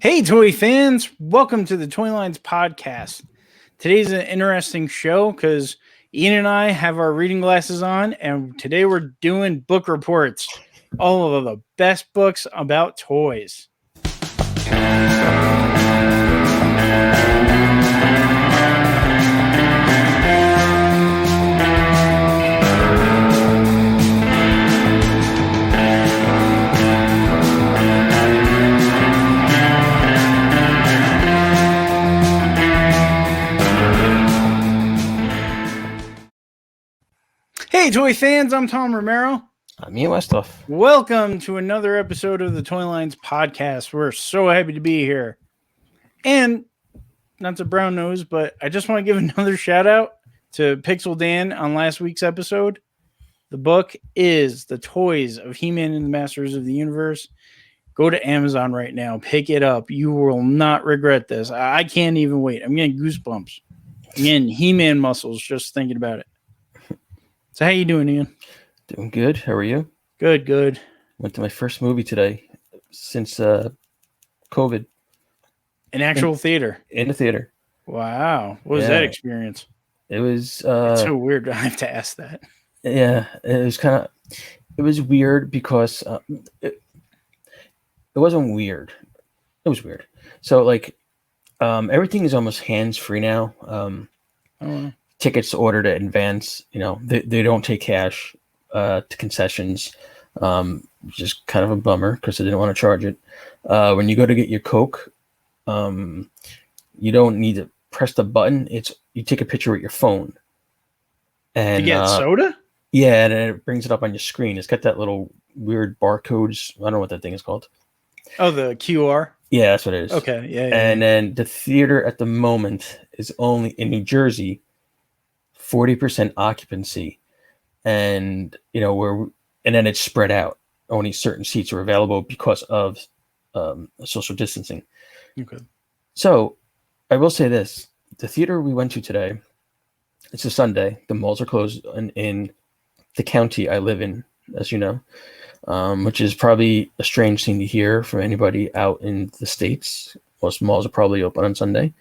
Hey, toy fans! Welcome to the Toylines podcast. Today's an interesting show because Ian and I have our reading glasses on, and today we're doing book reports. All of the best books about toys. Hey, toy fans! I'm Tom Romero. I'm Ian Westhoff. Welcome to another episode of the Toylines podcast. We're so happy to be here. And not to brown nose, but I just want to give another shout out to Pixel Dan on last week's episode. The book is The Toys of He-Man and the Masters of the Universe. Go to Amazon right now. Pick it up. You will not regret this. I can't even wait. I'm getting goosebumps. I'm getting He-Man muscles just thinking about it. So how you doing, Ian? Doing good. How are you? Good. Went to my first movie today since COVID. An actual theater? In the theater. Wow. What was that experience? It was... it's so weird. I have to ask that. Yeah. It was weird because... it wasn't weird. It was weird. So, everything is almost hands-free now. Tickets ordered in advance. They don't take cash to concessions, which is kind of a bummer because they didn't want to charge it. When you go to get your Coke, you don't need to press the button. You take a picture with your phone. And you get soda? Yeah, and it brings it up on your screen. It's got that little weird barcodes. I don't know what that thing is called. Oh, the QR? Yeah, that's what it is. Okay, yeah. And then the theater at the moment is only in New Jersey, 40% occupancy, and and then it's spread out. Only certain seats are available because of social distancing. Okay. So I will say this: the theater we went to today, it's a Sunday. The malls are closed in the county I live in, as you know, which is probably a strange thing to hear from anybody out in the States. Most malls are probably open on Sunday.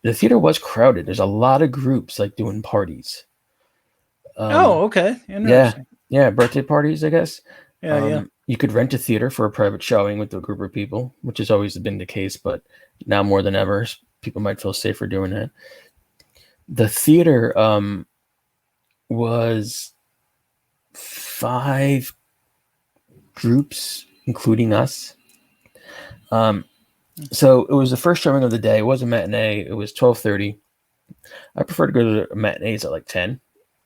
The theater was crowded. There's a lot of groups doing parties. Okay. Yeah, birthday parties, I guess. Yeah. You could rent a theater for a private showing with a group of people, which has always been the case, but now more than ever, people might feel safer doing that. The theater was 5 groups, including us. So it was the first showing of the day. It was a matinee. It was 12:30. I prefer to go to the matinees at 10.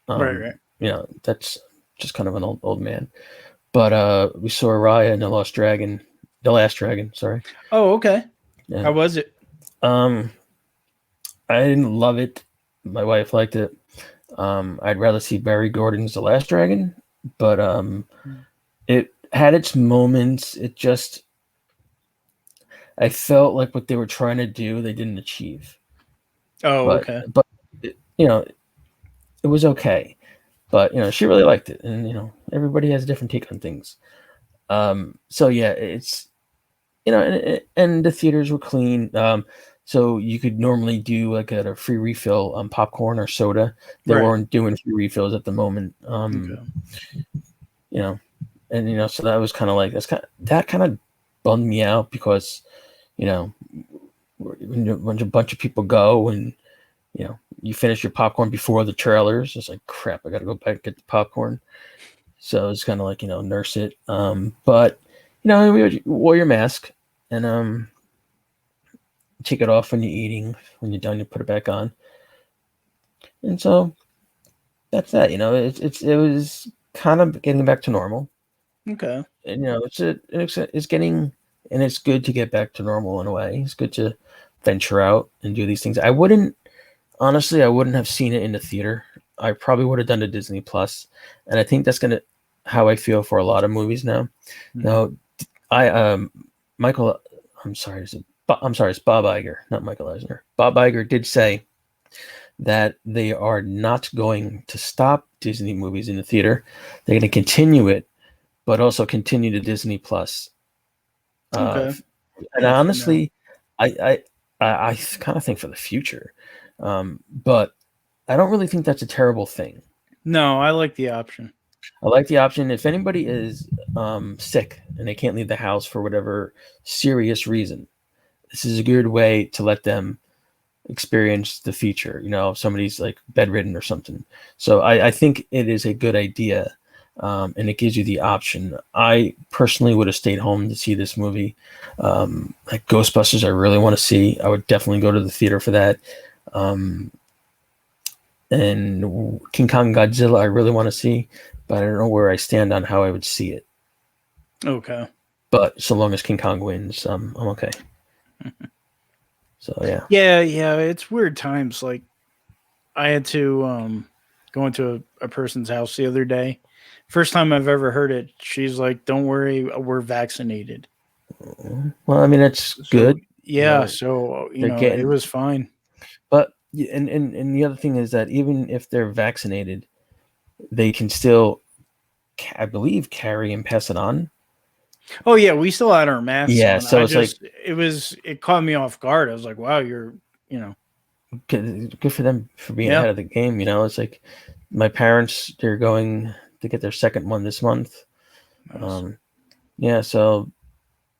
Right. That's just kind of an old man. But we saw Raya and the Last Dragon. Sorry. Oh, okay. Yeah. How was it? I didn't love it. My wife liked it. I'd rather see Barry Gordon's The Last Dragon, but it had its moments. I felt like what they were trying to do, they didn't achieve. Oh, okay. But it was okay. But she really liked it, and everybody has a different take on things. So yeah, it's and the theaters were clean. So you could normally do at a free refill on popcorn or soda. They weren't doing free refills at the moment. Okay. So that was kind of that kind of bummed me out because when a bunch of people go and you finish your popcorn before the trailers, it's like crap, I gotta go back and get the popcorn. So it's kind of nurse it. But we wore your mask and take it off when you're eating. When you're done, you put it back on. And so that's that. It was kind of getting back to normal. Okay. And it's getting, and it's good to get back to normal in a way. It's good to venture out and do these things. I wouldn't have seen it in the theater. I probably would have done the Disney Plus, and I think that's how I feel for a lot of movies now. Mm-hmm. Now, it's Bob Iger, not Michael Eisner. Bob Iger did say that they are not going to stop Disney movies in the theater. They're going to continue it, but also continue the Disney Plus. Okay. And Yeah, for now. honestly, I kind of think for the future, but I don't really think that's a terrible thing. No, I like the option. I like the option if anybody is sick and they can't leave the house for whatever serious reason. This is a good way to let them experience the feature. You know, if somebody's like bedridden or something. So I think it is a good idea, and it gives you the option. I personally would have stayed home to see this movie. Like Ghostbusters, I really want to see. I would definitely go to the theater for that. And King Kong Godzilla, I really want to see, but I don't know where I stand on how I would see it. Okay. But so long as King Kong wins, I'm okay. So yeah. Yeah, it's weird times. Like I had to go into a person's house the other day. First time I've ever heard it. She's like, "Don't worry, we're vaccinated." Well, I mean, that's So good. yeah, know, so they're it getting, was fine. but and the other thing is that even if they're vaccinated, they can still, I believe, carry and pass it on. Oh yeah, we still had our masks Yeah, on. so it's like It caught me off guard. I was like, "Wow, you're good for them for being yeah." ahead of the game. You know, it's like my parents, they're going to get their second one this month. Nice. Yeah, so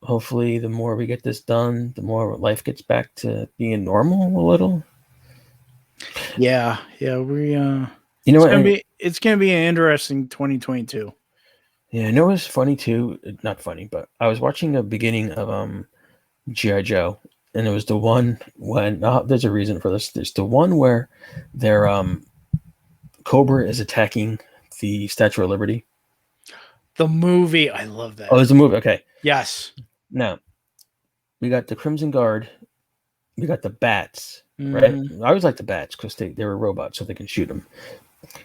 hopefully the more we get this done, the more life gets back to being normal a little. Yeah, we You know what? it's gonna be an interesting 2022. Yeah, I know it's funny too. Not funny, but I was watching the beginning of G.I. Joe, and it was the one when there's a reason for this. There's the one where their Cobra is attacking the Statue of Liberty. The movie, I love that. Oh, there's a movie. Okay, Yes. now we got the Crimson Guard. We got the bats, right? Mhm. I always like the bats because they were robots, so they can shoot them.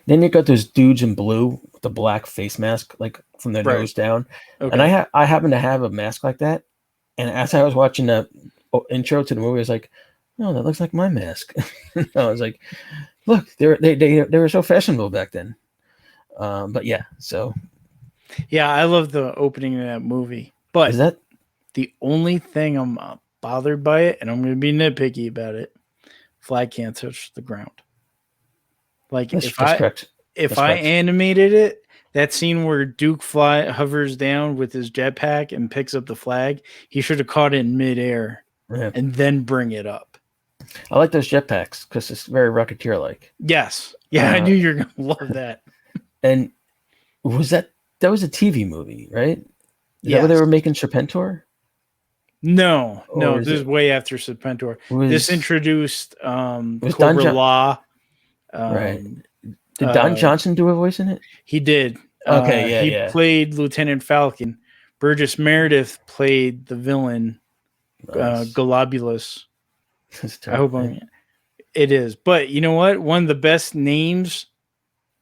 Then you got those dudes in blue with the black face mask, like from their Right. nose down. And Okay. I happen to have a mask like that. And as I was watching the intro to the movie, I was like, "No, that looks like my mask." I was like, "Look, they were so fashionable back then." But yeah, so Yeah, I love the opening of that movie. is But that the only thing I'm bothered by it, and I'm going to be nitpicky about it, flag can't touch the ground. Like that's if I correct? if That's I correct. animated it, that scene where Duke hovers down with his jetpack and picks up the flag, he should have caught it in midair Yeah. and then bring it up. I like those jetpacks because it's very Rocketeer like. Yes. Yeah, I knew you were going to love that. And was that was a TV movie, right? Is that what they Yes. were making Serpentor? No, Or this is is it way after Serpentor. This was introduced was Don Cobra Law. right? Did Don Johnson do a voice in it? He did. Okay, He yeah. played Lieutenant Falcon. Burgess Meredith played the villain, Nice. Globulus. That's I hope terrible. it is. But you know what? One of the best names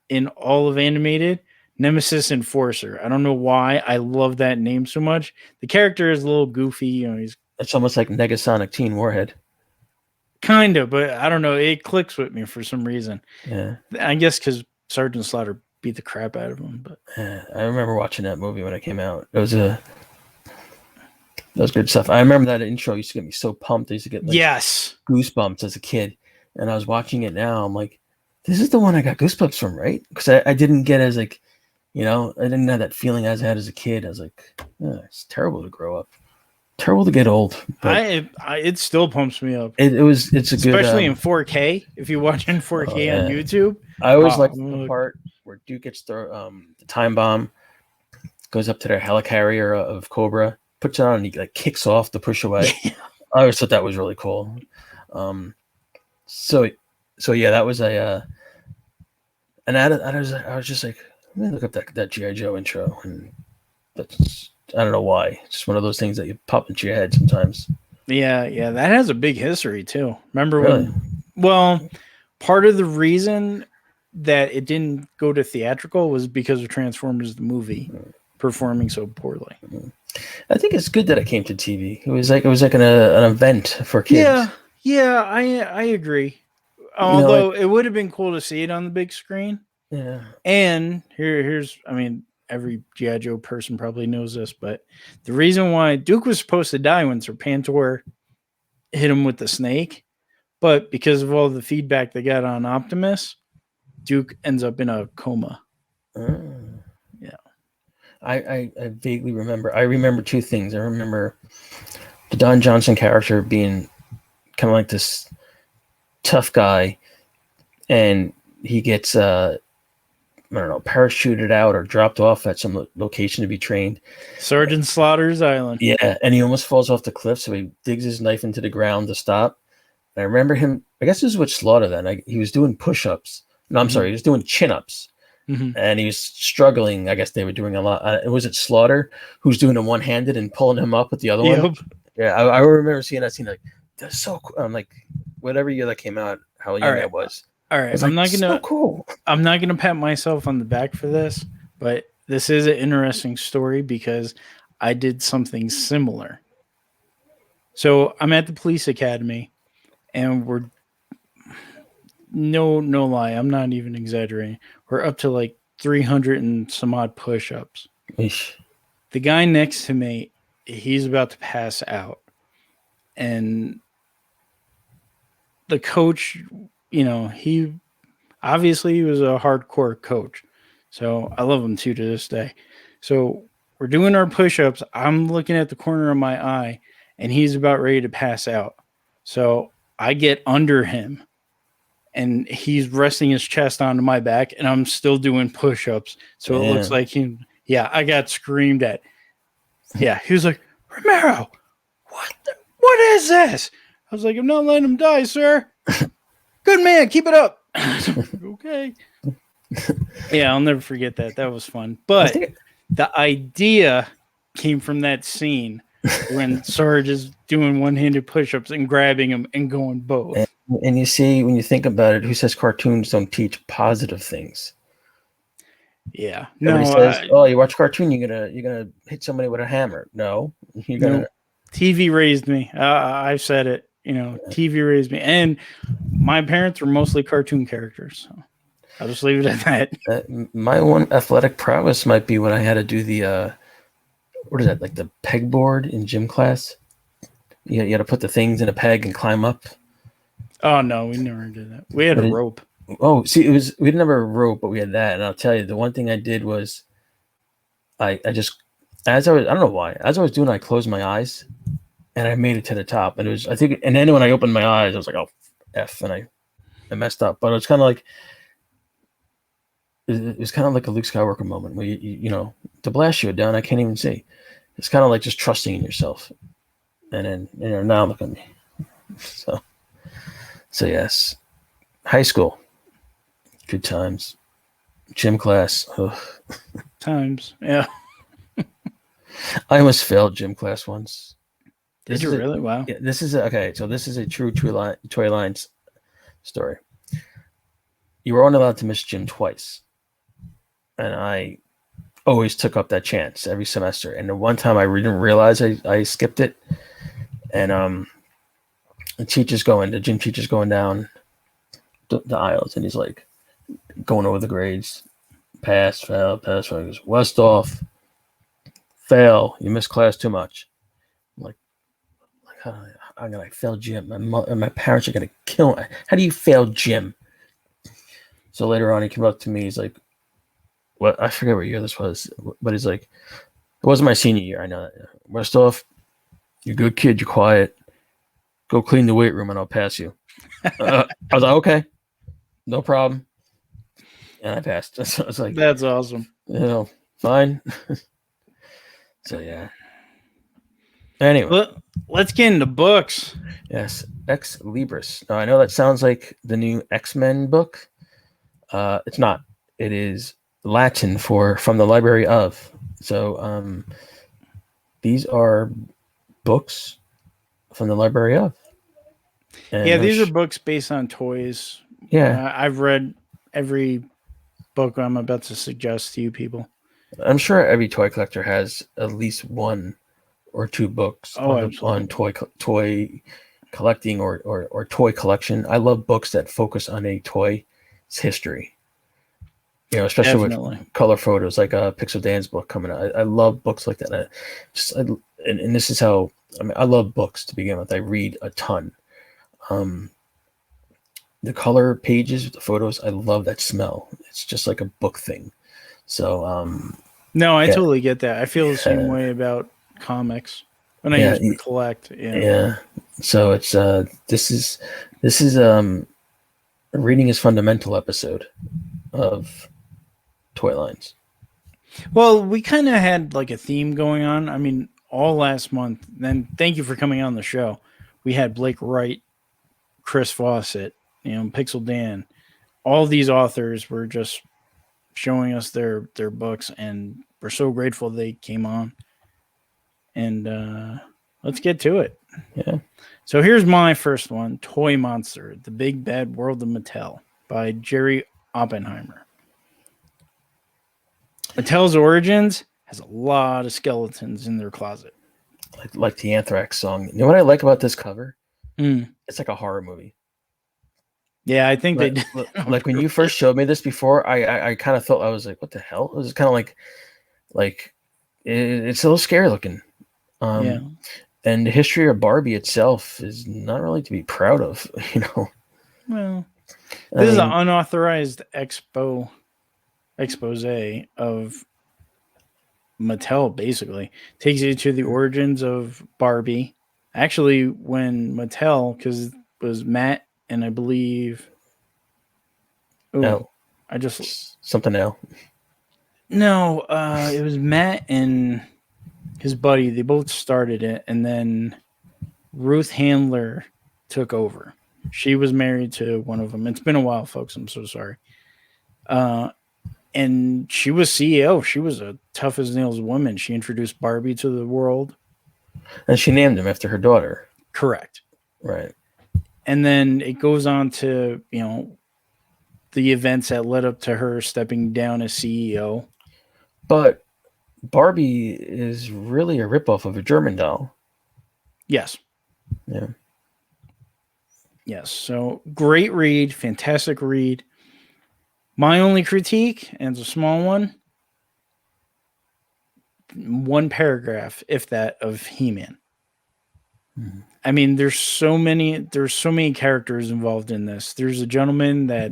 in all of animated, Nemesis Enforcer. I don't know why I love that name so much. The character is a little goofy. You know, he's It's almost like Negasonic Teen Warhead. kind of, but I don't know. It clicks with me for some reason. Yeah. I guess because Sergeant Slaughter beat the crap out of him. But I remember watching that movie when it came out. That was good stuff. I remember that intro used to get me so pumped. I used to get like yes, goosebumps as a kid. And I was watching it now. I'm like, this is the one I got goosebumps from, right? Because I didn't get as like, you know, I didn't have that feeling as I had as a kid. I was like, it's terrible to grow up. Terrible to get old. But it still pumps me up. it's a good, especially in 4K. If you watch in 4K on YouTube, I always like the part where Duke gets the time bomb, goes up to their helicarrier of Cobra, puts it on, and he like kicks off to push away. I always thought that was really cool. So yeah, that was and I was just like, let me look up that G.I. Joe intro, and that's, I don't know why. It's just one of those things that you pop into your head sometimes. Yeah, that has a big history too. Remember Really? Well, part of the reason that it didn't go to theatrical was because of Transformers the movie performing so poorly. I think it's good that it came to TV. It was like an event for kids. Yeah, I agree. Although it would have been cool to see it on the big screen. Yeah. And here's, I mean, every G.I. Joe person probably knows this, but the reason why Duke was supposed to die when Serpentor hit him with the snake, but because of all the feedback they got on Optimus, Duke ends up in a coma. Yeah. I vaguely remember. I remember two things. I remember the Don Johnson character being kind of like this tough guy, and he gets I don't know, parachuted out or dropped off at some location to be trained. Sergeant Slaughter's Island. Yeah, and he almost falls off the cliff, so he digs his knife into the ground to stop. And I remember him, I guess this was with Slaughter then. He was doing push-ups. No, I'm sorry, he was doing chin-ups. And he was struggling. I guess they were doing a lot. Was it Slaughter who's doing it one-handed and pulling him up with the other one? Yeah, I remember seeing that scene. Like, that's so cool. I'm like, whatever year that came out, how young I was. All right, I'm not gonna. So cool. I'm not gonna pat myself on the back for this, but this is an interesting story because I did something similar. So I'm at the police academy, and we're no lie. I'm not even exaggerating. We're up to like 300 and some odd push-ups. Eesh. The guy next to me, he's about to pass out, and the coach, he obviously was a hardcore coach. So I love him too to this day. So we're doing our push-ups. I'm looking at the corner of my eye, and he's about ready to pass out. So I get under him, and he's resting his chest onto my back, and I'm still doing push-ups. So it looks like I got screamed at. Yeah, he was like, Romero, what is this? I was like, I'm not letting him die, sir. Good man, keep it up. Okay. Yeah, I'll never forget that. That was fun. But the idea came from that scene when Sarge is doing one-handed push-ups and grabbing him and going both. And you see, when you think about it, who says cartoons don't teach positive things? Yeah. Nobody says, "Oh, you watch cartoon, you're gonna hit somebody with a hammer." No, you're gonna. TV raised me. I've said it. TV raised me, and my parents were mostly cartoon characters. So I'll just leave it at that. My one athletic prowess might be when I had to do the what is that, like the pegboard in gym class? You had to put the things in a peg and climb up. Oh no, we never did that. We had a rope. Oh, see, we didn't have a rope, but we had that. And I'll tell you, the one thing I did was, I just, I don't know why, as I was doing, I closed my eyes, and I made it to the top. And and then when I opened my eyes, I was like, oh, F, and I messed up. But it was kind of like, a Luke Skywalker moment where to blast you down, I can't even see. It's kind of like just trusting in yourself. And then now look at me. So yes, high school. Good times. Gym class. Ugh. Times. Yeah. I almost failed gym class once. Did you really? Wow. Yeah, this is a true Toylines story. You were only allowed to miss gym twice. And I always took up that chance every semester. And the one time I didn't realize I skipped it. And the gym teacher's going down the aisles, and he's like, going over the grades, pass, fail, pass, fail. He goes, Westhoff, fail. You missed class too much. I'm like I'm gonna fail gym. My parents are gonna kill me. How do you fail gym? So later on, he came up to me. He's like, "What? I forget what year this was, but he's like, it wasn't my senior year. I know that. Westhoff, you're a good kid. You're quiet. Go clean the weight room, and I'll pass you." I was like, "Okay, no problem." And I passed. So I was like, that's awesome. Fine. So yeah. Anyway, let's get into books. Yes, Ex Libris. Now I know that sounds like the new X-Men book. It's not. It is Latin for from the library of. So these are books from the library of. And these are books based on toys. Yeah, I've read every book I'm about to suggest to you people. I'm sure every toy collector has at least one or two books on toy collecting or toy collection. I love books that focus on a toy's history. You know, especially Definitely. with color photos, like Pixel Dan's book coming out. I love books like that. And this is how I love books to begin with. I read a ton. The color pages, the photos, I love that smell. It's just like a book thing. So No, I yeah, totally get that. I feel the same way about comics when I yeah, used to collect. Yeah. yeah. So it's this is a reading is fundamental episode of Toylines. Well, we kind of had like a theme going on. I mean, all last month. Then thank you for coming on the show. We had Blake Wright, Chris Fawcett, Pixel Dan. All these authors were just showing us their books, and we're so grateful they came on. And let's get to it. Yeah. So here's my first one: Toy Monster: The Big Bad World of Mattel by Jerry Oppenheimer. Mattel's origins has a lot of skeletons in their closet. Like the Anthrax song. You know what I like about this cover? Mm. It's like a horror movie. Yeah, I think they Like, did. like when you first showed me this before, I kind of thought, I was like, what the hell? It was kind of like it's a little scary looking. Yeah. And the history of Barbie itself is not really to be proud of, you know. Well, this is an unauthorized expose of Mattel. Basically, takes you to the origins of Barbie. Actually, when Mattel, because it was Matt and I believe, No, I just something else. no, it was Matt and his buddy. They both started it, and then Ruth Handler took over. She was married to one of them. It's been a while, folks. I'm so sorry. And she was CEO. She was a tough as nails woman. She introduced Barbie to the world. And she named him after her daughter. Correct. Right. And then it goes on to, the events that led up to her stepping down as CEO. But Barbie is really a ripoff of a German doll. Yes. Yeah. Yes. So great read. Fantastic read. My only critique, and it's a small one paragraph, if that, of He-Man. Mm-hmm. I mean, there's so many characters involved in this. There's a gentleman that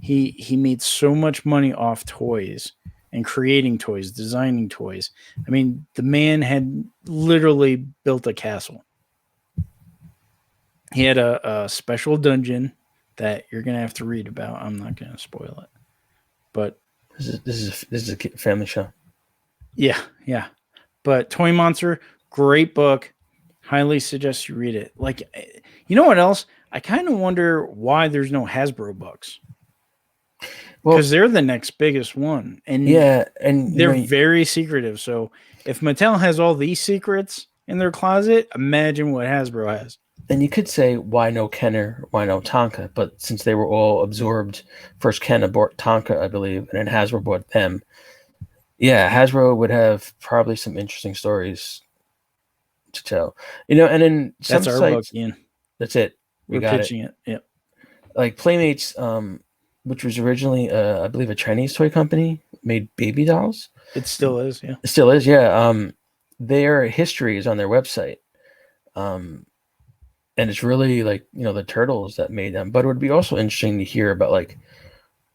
he made so much money off toys and creating toys, designing toys. I mean, the man had literally built a castle. He had a special dungeon that you're gonna have to read about. I'm not gonna spoil it, but this is a family show. Yeah. But Toy Monster, great book. Highly suggest you read it. Like, you know what else? I kind of wonder why there's no Hasbro books. Because they're the next biggest one. And yeah, and they're very secretive. So if Mattel has all these secrets in their closet, imagine what Hasbro has. And you could say, why no Kenner, why no Tonka? But since they were all absorbed, first Kenner bought Tonka, I believe, and then Hasbro bought them. Yeah, Hasbro would have probably some interesting stories to tell. And then some that's our sites, book, Ian. That's it. We're pitching it. Yep. Like Playmates, which was originally, I believe, a Chinese toy company, made baby dolls. It still is, yeah. It still is, yeah. Their history is on their website. And it's really like, the turtles that made them. But it would be also interesting to hear about like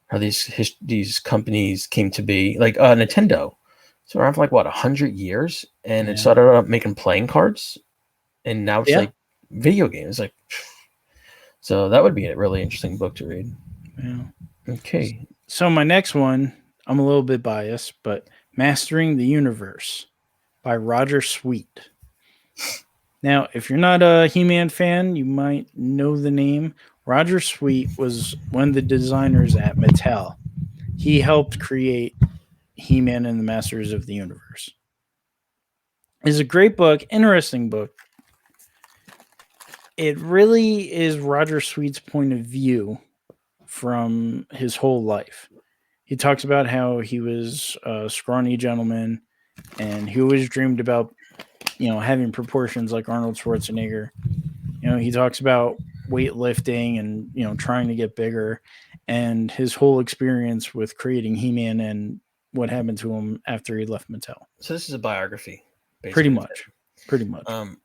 how these companies came to be. Like Nintendo. So around for like 100 years, and it started out making playing cards, and now it's like video games. Like, so that would be a really interesting book to read. Yeah. Okay. So my next one, I'm a little bit biased, but Mastering the Universe by Roger Sweet. Now, if you're not a He-Man fan, you might know the name. Roger Sweet was one of the designers at Mattel. He helped create He-Man and the Masters of the Universe. It's a great book, interesting book. It really is Roger Sweet's point of view from his whole life. He talks about how he was a scrawny gentleman and he always dreamed about, having proportions like Arnold Schwarzenegger. He talks about weightlifting and, trying to get bigger. and his whole experience with creating He-Man and what happened to him after he left Mattel. So this is a biography, Pretty basically. much.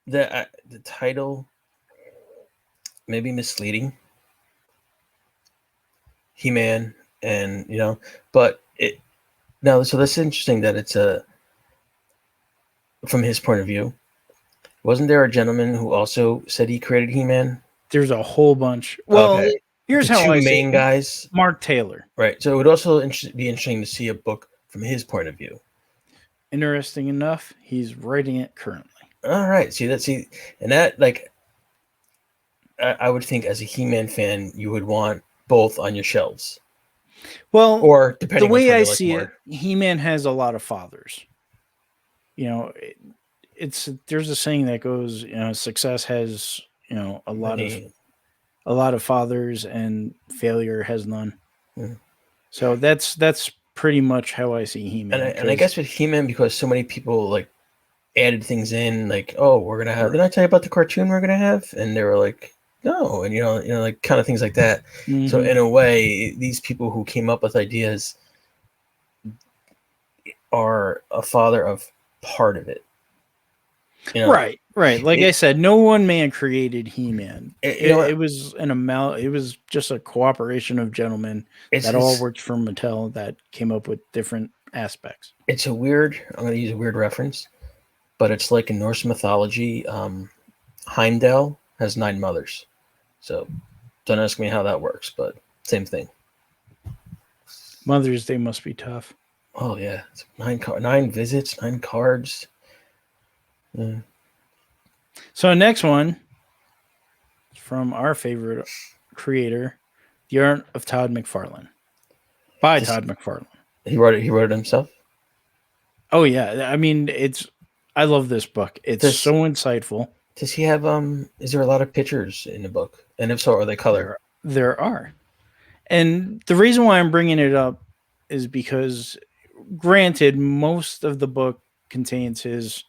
The title may be misleading. He-Man, and but so that's interesting that it's from his point of view. Wasn't there a gentleman who also said he created He-Man? There's a whole bunch. Well, okay. Here's the how two I main see it. guys. Mark Taylor. Right. So it would also be interesting to see a book from his point of view. Interesting enough, he's writing it currently. All right. And that, like, I would think as a He-Man fan, you would want both on your shelves. Well, or depending the way on I like see more. it, He-Man has a lot of fathers. There's a saying that goes, success has, a lot of fathers, and failure has none. Mm. So that's pretty much how I see He-Man. And I guess with He-Man, because so many people like added things in, like, oh, we're gonna have. Did I tell you about the cartoon we're gonna have? And they were like, no, and like kind of things like that. Mm-hmm. So in a way, these people who came up with ideas are a father of part of it. Right. Like I said, no one man created He-Man. It was it was just a cooperation of gentlemen that all worked for Mattel that came up with different aspects. I'm going to use a weird reference, but it's like in Norse mythology, Heimdall has 9 mothers. So don't ask me how that works, but same thing. Mother's Day must be tough. Oh yeah, it's 9 visits, 9 cards. Yeah. So next one from our favorite creator, The Art of Todd Mcfarlane, by Todd Mcfarlane. He wrote it himself. Oh yeah, I mean I love this book. It's so insightful. Does he have is there a lot of pictures in the book? And if so, are they colored? There are. And the reason why I'm bringing it up is because, granted, most of the book contains his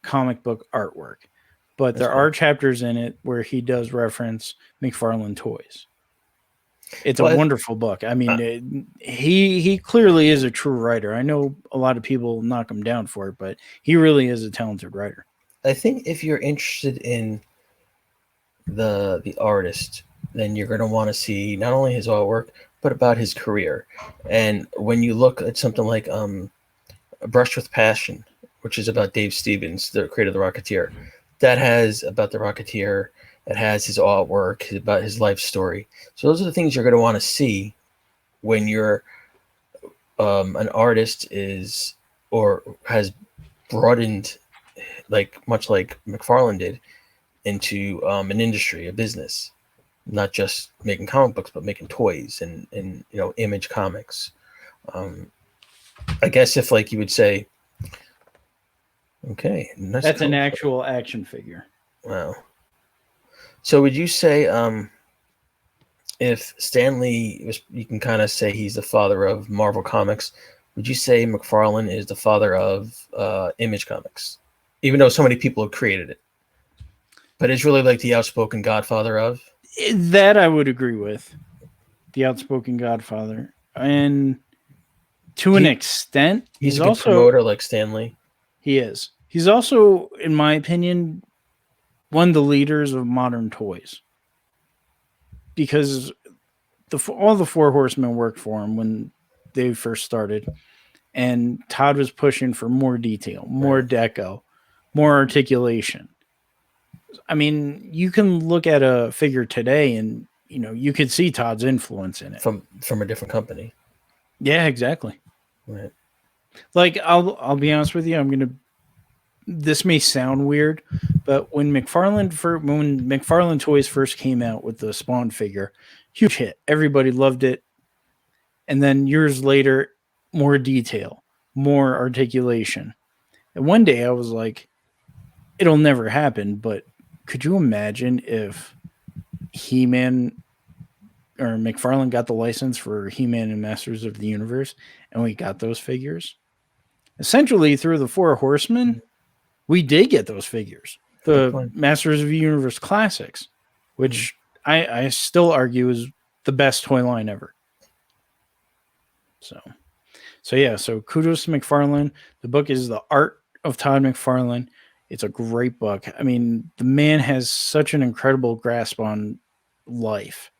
comic book artwork, but there are chapters in it where he does reference McFarlane toys. It's a wonderful book. I mean, he clearly is a true writer. I know a lot of people knock him down for it, but he really is a talented writer. I think if you're interested in the artist, then you're going to want to see not only his artwork, but about his career. And when you look at something like Brushed with Passion, which is about Dave Stevens, the creator of The Rocketeer, that has about The Rocketeer, it has his artwork, about his life story. So those are the things you're going to want to see when you're an artist is or has broadened, like much like McFarlane did, into an industry, a business, not just making comic books, but making toys and Image Comics. I guess if like you would say, okay, that's an actual action figure. Wow. So would you say if Stan Lee was, you can kind of say he's the father of Marvel Comics, would you say McFarlane is the father of Image Comics? Even though so many people have created it. But it's really like the outspoken godfather of? That I would agree with. The outspoken godfather. And to an extent, he's a good promoter like Stan Lee. He is. He's also, in my opinion, one of the leaders of modern toys. Because all the Four Horsemen worked for him when they first started. And Todd was pushing for more detail, more deco, more articulation. I mean, you can look at a figure today and, you could see Todd's influence in it. From a different company. Yeah, exactly. Right. Like, I'll be honest with you, this may sound weird, but when McFarlane Toys first came out with the Spawn figure, huge hit. Everybody loved it. And then years later, more detail, more articulation. And one day I was like, it'll never happen, but could you imagine if He-Man or McFarlane got the license for He-Man and Masters of the Universe and we got those figures? Essentially, through the Four Horsemen, we did get those figures. The Masters of the Universe classics, which I still argue is the best toy line ever. So kudos to McFarlane. The book is The Art of Todd Mcfarlane. It's a great book. I mean, the man has such an incredible grasp on life,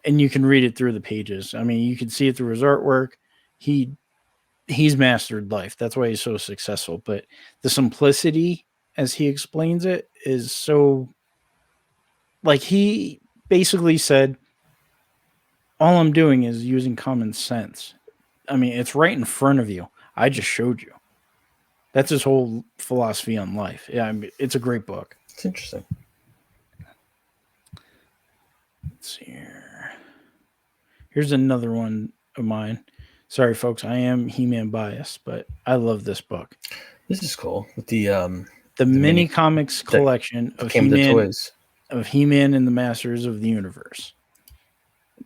and you can read it through the pages. I mean, you can see it through his artwork. He's mastered life. That's why he's so successful. But the simplicity, as he explains it, is so, like, he basically said, all I'm doing is using common sense. I mean, it's right in front of you. I just showed you. That's his whole philosophy on life. Yeah, I mean, it's a great book. It's interesting. Let's see here. Here's another one of mine. Sorry, folks, I am He-Man biased, but I love this book. This is cool with the mini comics collection of He-Man and the Masters of the Universe.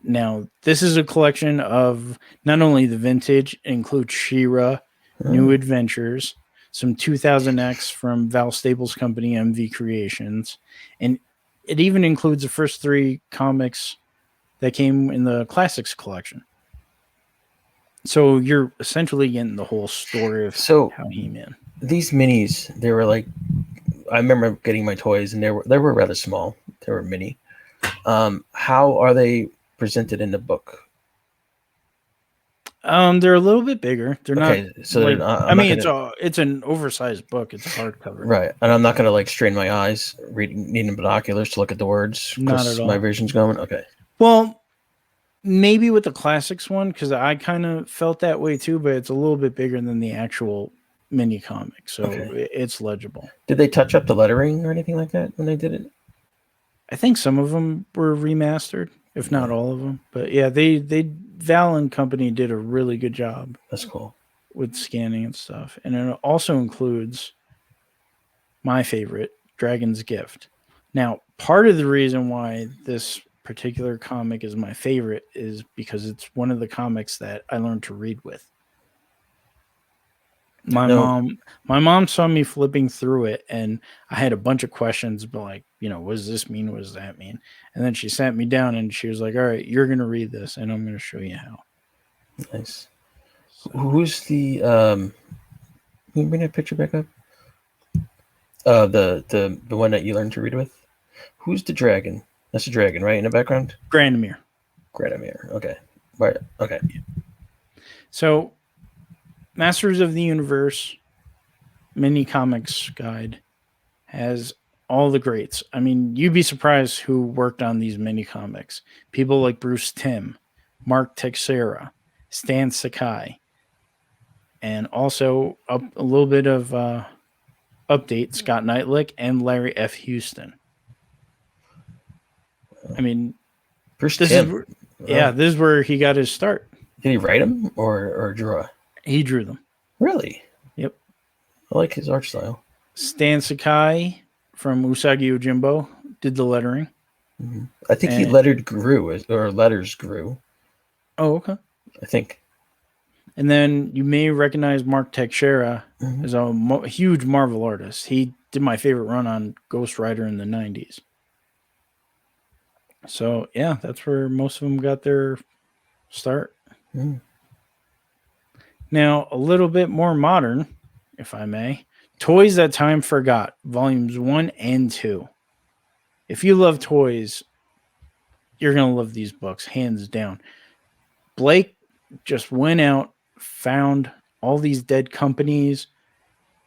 Now, this is a collection of not only the vintage, it includes She-Ra, New Adventures, some 2000X from Val Staples Company, MV Creations, and it even includes the first 3 comics that came in the Classics collection. So you're essentially getting the whole story of how He-Man. These minis, they were like, I remember getting my toys, and they were rather small. They were mini. How are they presented in the book? They're a little bit bigger. They're okay, not. So like, I mean, it's an oversized book. It's a hardcover, right? And I'm not gonna like strain my eyes needing binoculars to look at the words because my vision's going. Okay. Well, maybe with the Classics one, because I kind of felt that way too, but it's a little bit bigger than the actual mini comic, so it's legible. Did they touch up the lettering or anything like that when they did it? I think some of them were remastered, if not all of them. But yeah, they Val and Company did a really good job. That's cool. With scanning and stuff. And it also includes my favorite, Dragon's Gift. Now, part of the reason why this particular comic is my favorite is because it's one of the comics that I learned to read with. My mom saw me flipping through it, and I had a bunch of questions, but like, what does this mean? What does that mean? And then she sat me down and she was like, all right, you're going to read this and I'm going to show you how. Nice. So, who's the, can you bring that picture back up? The one that you learned to read with? Who's the dragon? That's the dragon, right? In the background? Grandemir. Okay. Right. Okay. So, Masters of the Universe mini comics guide has all the greats. I mean, you'd be surprised who worked on these mini comics. People like Bruce Timm, Mark Texeira, Stan Sakai, and also a little bit of update, Scott Knightlick and Larry F. Houston. I mean, Bruce this Timm. This is where he got his start. Did he write them or draw? He drew them. Really? Yep. I like his art style. Stan Sakai from Usagi Yojimbo did the lettering. Mm-hmm. I think he letters grew. Oh, okay. I think. And then you may recognize Mark Texeira as a huge Marvel artist. He did my favorite run on Ghost Rider in the 90s. So, yeah, that's where most of them got their start. Mm. Now, a little bit more modern, if I may. Toys That Time Forgot, Volumes 1 and 2. If you love toys, you're going to love these books, hands down. Blake just went out, found all these dead companies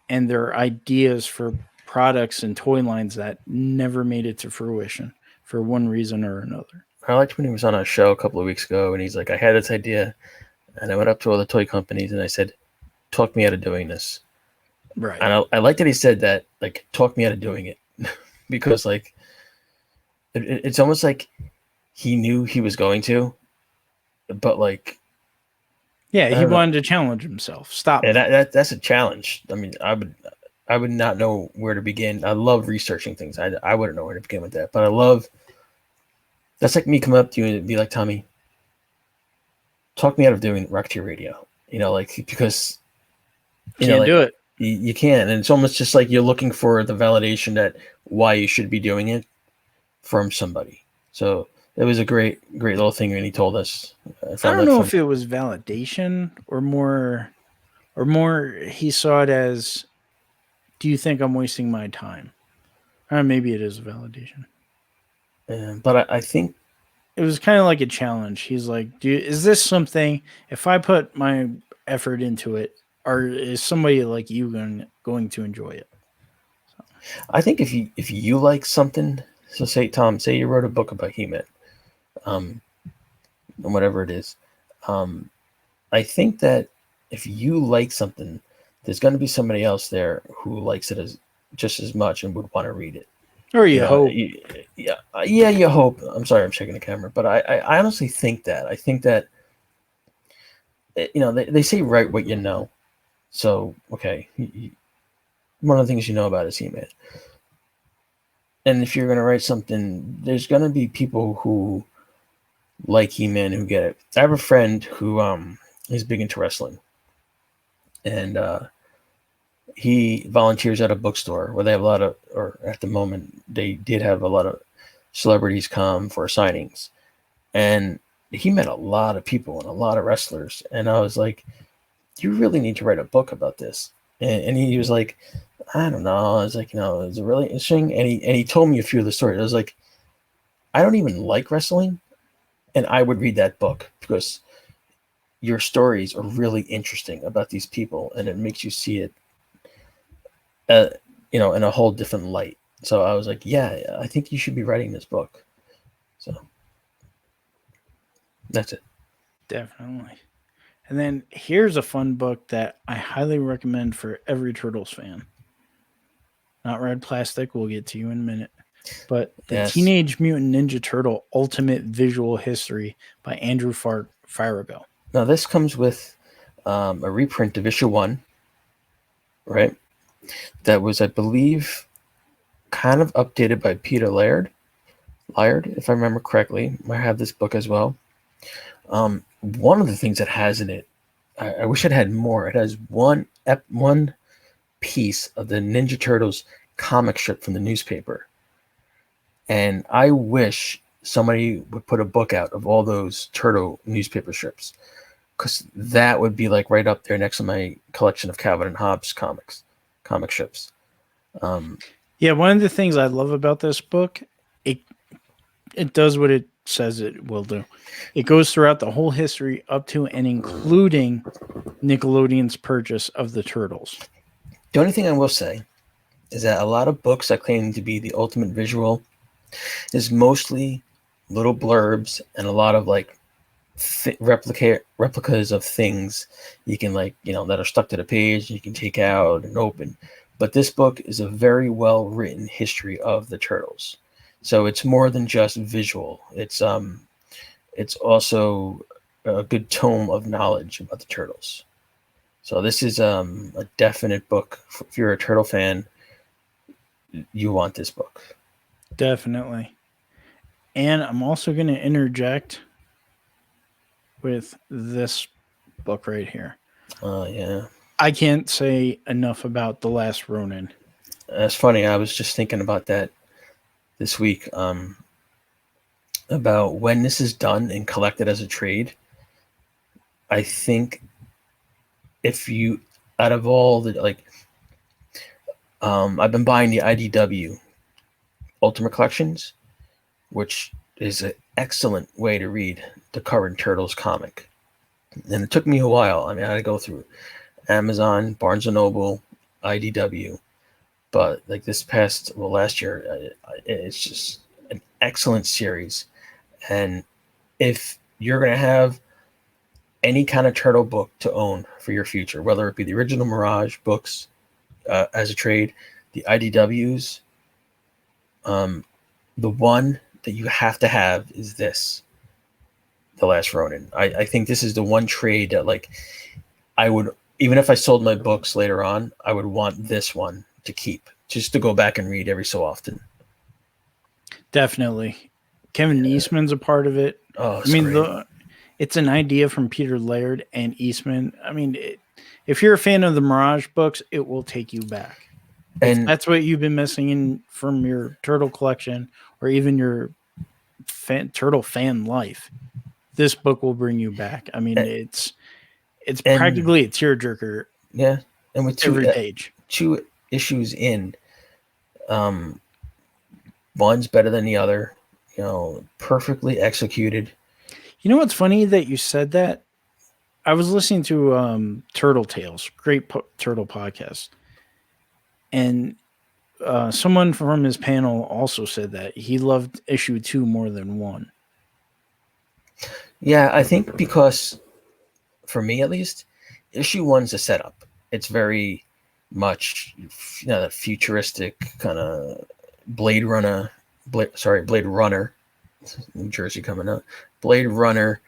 and their ideas for products and toy lines that never made it to fruition for one reason or another. I liked when he was on a show a couple of weeks ago, and he's like, I had this idea, and I went up to all the toy companies, and I said, talk me out of doing this. Right. And I like that he said that, like, talk me out of doing it. Because, like, it's almost like he knew he was going to, but, like... Yeah, he wanted to challenge himself. Stop. Yeah, that's a challenge. I mean, I would not know where to begin. I love researching things. I wouldn't know where to begin with that. But I love... That's like me coming up to you and be like, Tommy, talk me out of doing Rocketeer Radio. Because... You can't do it. You can, and it's almost just like you're looking for the validation that why you should be doing it from somebody. So it was a great little thing when he told us. I I found don't that know fun. if it was validation or more he saw it as, do you think I'm wasting my time? Maybe it is a validation. But I think It was kind of like a challenge. He's like, is this something, if I put my effort into it, or is somebody like you going to enjoy it? if you like something, so say Tom, say you wrote a book about He-Man, whatever it is, I think that if you like something, there's going to be somebody else there who likes it as just as much and would want to read it. Or you hope. Yeah, you hope. I'm sorry, I'm shaking the camera, but I honestly think that. I think that, they say write what you know. So, okay, one of the things you know about is He-Man. And if you're going to write something, there's going to be people who like He-Man who get it. I have a friend who is big into wrestling. And he volunteers at a bookstore where they have a lot of, or at the moment, they did have a lot of celebrities come for signings. And he met a lot of people and a lot of wrestlers. And I was like, you really need to write a book about this. And he was like, I don't know. I was like, is it really interesting? And he told me a few of the stories. I was like, I don't even like wrestling, and I would read that book because your stories are really interesting about these people, and it makes you see it, in a whole different light. So I was like, yeah, I think you should be writing this book. So that's it. Definitely. And then here's a fun book that I highly recommend for every Turtles fan. Not Red Plastic, we'll get to you in a minute. But the Yes. Teenage Mutant Ninja Turtle Ultimate Visual History by Andrew Farago. Now this comes with a reprint of issue 1, right? That was, I believe, kind of updated by Peter Laird, if I remember correctly. I have this book as well. One of the things it has in it, I wish it had more. It has one piece of the Ninja Turtles comic strip from the newspaper. And I wish somebody would put a book out of all those Turtle newspaper strips, because that would be like right up there next to my collection of Calvin and Hobbes comic strips. Yeah, one of the things I love about this book, it does what it says it will do. It goes throughout the whole history up to and including Nickelodeon's purchase of the Turtles. The only thing I will say is that a lot of books that claim to be the ultimate visual is mostly little blurbs and a lot of like replicas of things you can, like, that are stuck to the page you can take out and open. But this book is a very well written history of the Turtles, so it's more than just visual. It's also a good tome of knowledge about the Turtles. So this is a definite book. If you're a Turtle fan, you want this book. Definitely. And I'm also going to interject with this book right here. Yeah. I can't say enough about The Last Ronin. That's funny. I was just thinking about that this week, about when this is done and collected as a trade. I think if you, out of all the, like, I've been buying the IDW Ultimate Collections, which is an excellent way to read the current Turtles comic. And it took me a while. I mean, I had to go through Amazon, Barnes & Noble, IDW. But like last year, it's just an excellent series. And if you're going to have any kind of Turtle book to own for your future, whether it be the original Mirage books as a trade, the IDWs, the one that you have to have is this, The Last Ronin. I think this is the one trade that, like, I would, even if I sold my books later on, I would want this one to keep, just to go back and read every so often. Definitely. Kevin Eastman's a part of it. Oh, I mean, great. it's an idea from Peter Laird and Eastman. I mean, if you're a fan of the Mirage books, it will take you back. If And that's what you've been missing in from your Turtle collection, or even your turtle fan life, this book will bring you back. I mean, And- it's and- practically a tearjerker Yeah, and with every page. 2 issues in, one's better than the other. Perfectly executed. You know what's funny that you said that? I was listening to Turtle Tales, great turtle podcast, and someone from his panel also said that he loved issue 2 more than 1. Yeah, I think because, for me at least, issue 1's a setup. It's very much, that futuristic kind of Blade Runner, New Jersey coming up, Blade Runner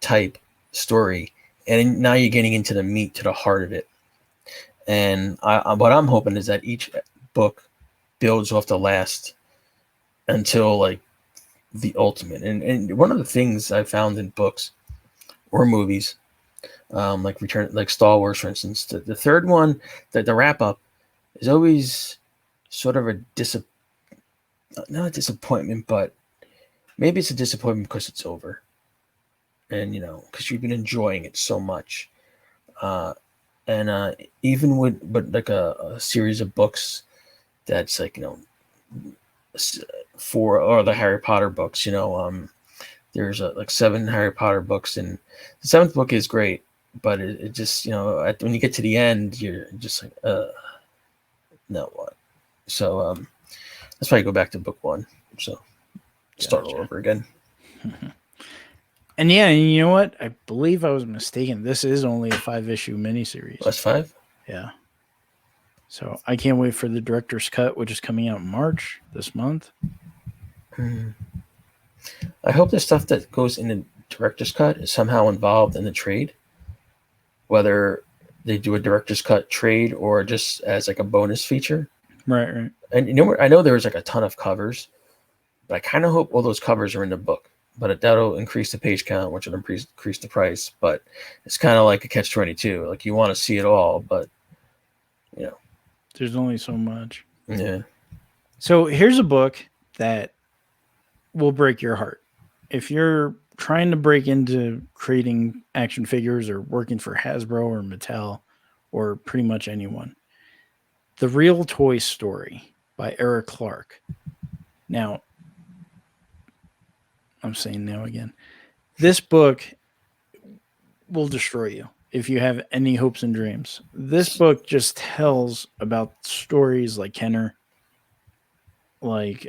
type story, and now you're getting into the meat, to the heart of it. And what I'm hoping is that each book builds off the last until like the ultimate. And one of the things I found in books or movies, like Star Wars, for instance, the third one, the wrap up, is always sort of not a disappointment, but maybe it's a disappointment because it's over, and because you've been enjoying it so much. And even with like a series of books that's like or the Harry Potter books, there's like 7 Harry Potter books, and the 7th book is great, but it just when you get to the end, you're just like, no, what? So let's probably go back to book 1. So start all over again. And yeah, and you know what? I believe I was mistaken. This is only a 5-issue miniseries. That's 5? Yeah. So I can't wait for the director's cut, which is coming out in March this month. I hope the stuff that goes in the director's cut is somehow involved in the trade, whether they do a director's cut trade or just as like a bonus feature. Right. And I know there was like a ton of covers, but I kind of hope all those covers are in the book. But that'll increase the page count, which will increase the price. But it's kind of like a catch-22. Like, you want to see it all, but there's only so much. Yeah. So here's a book that will break your heart. If you're trying to break into creating action figures or working for Hasbro or Mattel or pretty much anyone, The Real Toy Story by Eric Clark. Now, I'm saying now again, this book will destroy you if you have any hopes and dreams. This book just tells about stories like Kenner, like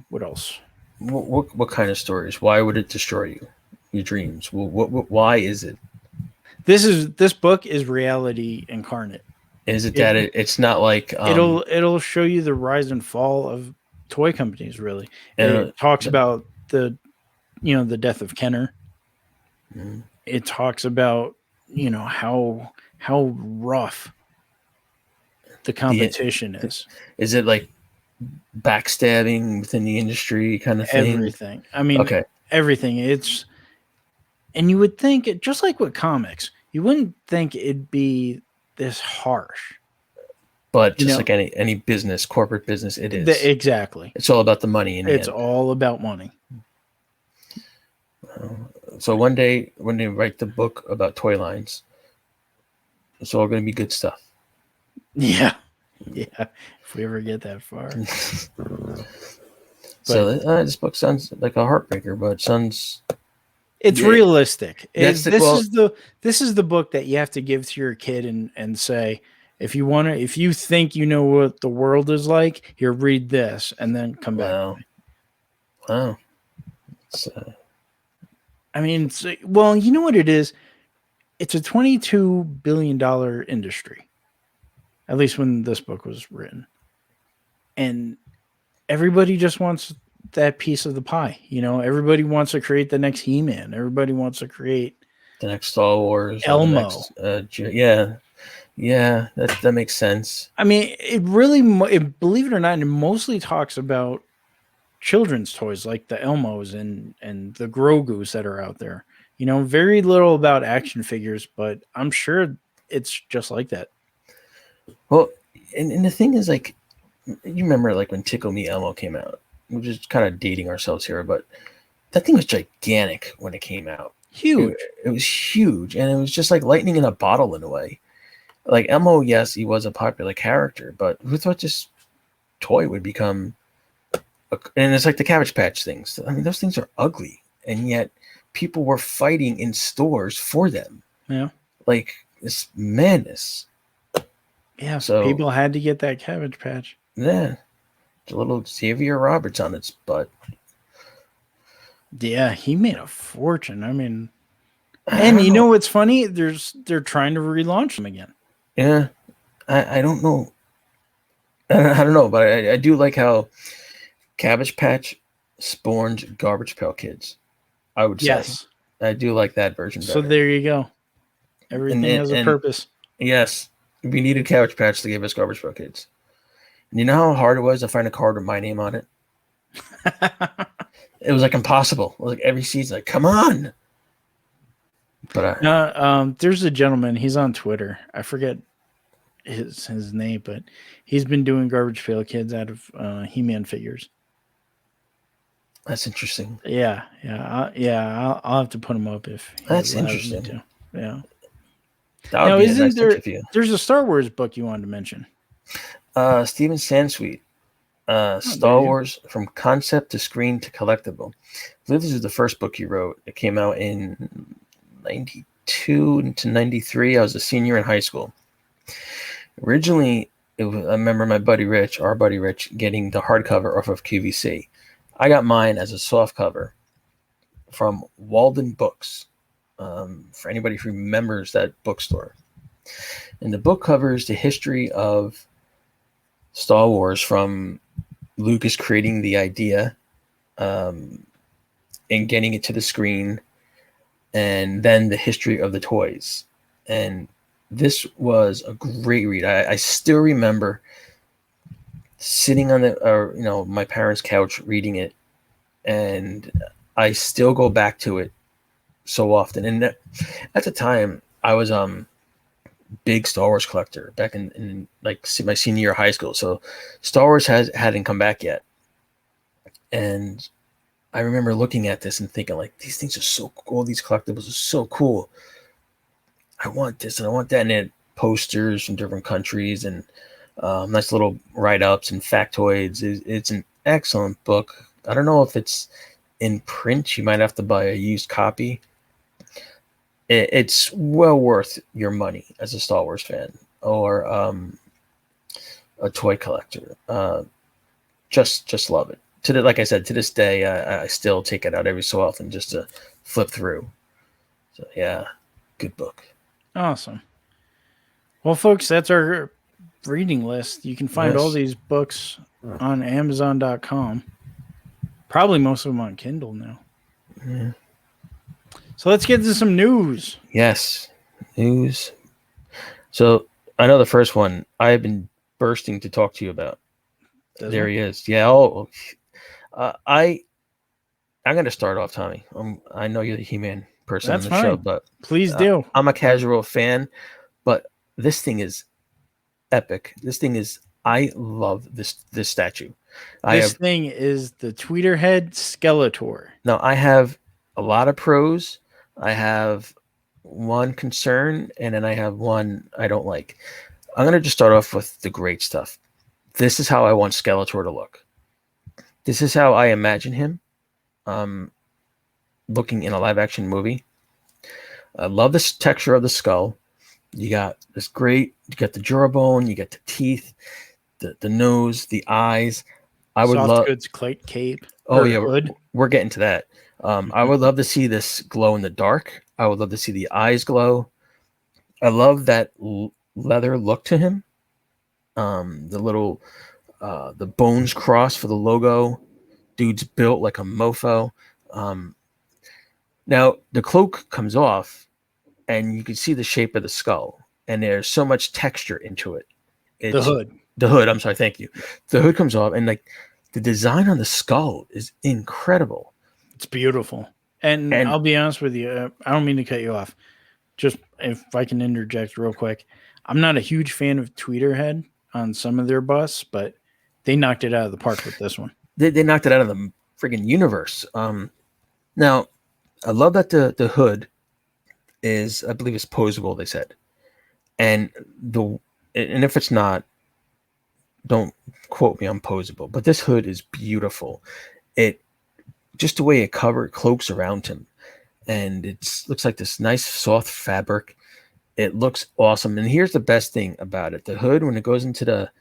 what else? What kind of stories? Why would it destroy you? Your dreams? Why is it? This book is reality incarnate. Is it that it's not like it'll show you the rise and fall of toy companies, really. It talks about the death of Kenner. Mm-hmm. It talks about how rough the competition is. Is it like backstabbing within the industry kind of thing? Everything. I mean, okay. Everything. And you would think, just like with comics, you wouldn't think it'd be this harsh. But just like any business, corporate business, it is. Exactly. It's all about the money. It's all about money. So one day when they write the book about Toylines, it's all going to be good stuff. Yeah. If we ever get that far. So this book sounds like a heartbreaker, but it sounds. It's realistic. This is the book that you have to give to your kid and say, if you think you know what the world is like, here, read this, and then come back. Wow. I mean, well, you know what it is? It's a $22 billion industry, at least when this book was written. And everybody just wants that piece of the pie. Everybody wants to create the next He-Man. Everybody wants to create the next Star Wars. Elmo. Yeah, that makes sense. I mean, it really, believe it or not, it mostly talks about children's toys like the Elmos and the Grogus that are out there. Very little about action figures, but I'm sure it's just like that. Well, and the thing is, like, you remember like when Tickle Me Elmo came out. We're just kind of dating ourselves here, but that thing was gigantic when it came out. Huge. It was huge, and it was just like lightning in a bottle in a way. Like Elmo, yes, he was a popular character, but who thought this toy would become? And it's like the Cabbage Patch things. I mean, those things are ugly, and yet people were fighting in stores for them. Yeah. Like it's madness. Yeah. So People had to get that Cabbage Patch. yeah, the little Xavier Roberts on its butt. Yeah, he made a fortune. I mean, and you know what's funny? They're trying to relaunch them again. Yeah, I don't know. I don't know, but I do like how Cabbage Patch spawned Garbage Pail Kids. I would say. Yes. I do like that version better. So there you go. Everything has a purpose. Yes, we needed Cabbage Patch to give us Garbage Pail Kids. And you know how hard it was to find a card with my name on it? It was like impossible. It was like every season, like, come on. But there's a gentleman. He's on Twitter. I forget his name, but he's been doing Garbage Pail Kids out of He-Man figures. That's interesting. Yeah. I'll have to put him up if that's interesting. Yeah. That would be a nice interview. There's a Star Wars book you wanted to mention. Steven Sandsuite. Star Wars from concept to screen to collectible. I believe this is the first book he wrote. It came out in 92 to 93. I was a senior in high school. Originally, I remember my buddy Rich, our buddy Rich, getting the hardcover off of QVC. I got mine as a soft cover from Walden Books. For anybody who remembers that bookstore. And the book covers the history of Star Wars from Lucas creating the idea and getting it to the screen, and then the history of the toys. And this was a great read. I still remember sitting on my parents' couch reading it, and I still go back to it so often. And at the time, I was big Star Wars collector back in like my senior year of high school. So Star Wars hadn't come back yet. And I remember looking at this and thinking, like, these things are so cool. These collectibles are so cool. I want this and I want that. And it posters from different countries and nice little write-ups and factoids. It's an excellent book. I don't know if it's in print. You might have to buy a used copy. It's well worth your money as a Star Wars fan or a toy collector. Just love it. Like I said, to this day, I still take it out every so often just to flip through. So yeah, good book. Awesome. Well, folks, that's our reading list. You can find all these books on Amazon.com. Probably most of them on Kindle now. Yeah. So let's get to some news. Yes, news. So I know the first one I've been bursting to talk to you about. There he is. Yeah. I'm going to start off, Tommy. I know you're the He-Man person on the show, but please do. I'm a casual fan, but this thing is epic. This thing is. I love this statue. This thing is the Tweeterhead Skeletor. Now I have a lot of pros. I have one concern, and then I have one I don't like. I'm going to just start off with the great stuff. This is how I want Skeletor to look. This is how I imagine him looking in a live-action movie. I love this texture of the skull. You got the jawbone, you got the teeth, the nose, the eyes. I would love goods cape. Oh yeah, we're getting to that. I would love to see this glow in the dark. I would love to see the eyes glow. I love that leather look to him. The little the bones cross for the logo. Dude's built like a mofo. Now the cloak comes off, and you can see the shape of the skull, and there's so much texture into it. The hood. I'm sorry. Thank you. The hood comes off, and like the design on the skull is incredible. It's beautiful. And I'll be honest with you. I don't mean to cut you off. Just if I can interject real quick. I'm not a huge fan of Tweeterhead on some of their busts, but they knocked it out of the park with this one. They knocked it out of the friggin' universe. Now, I love that the hood is, I believe, it's posable. They said, and if it's not, don't quote me on posable. But this hood is beautiful. It just the way it cloaks around him, and looks like this nice soft fabric. It looks awesome. And here's the best thing about it: the hood, when it goes into the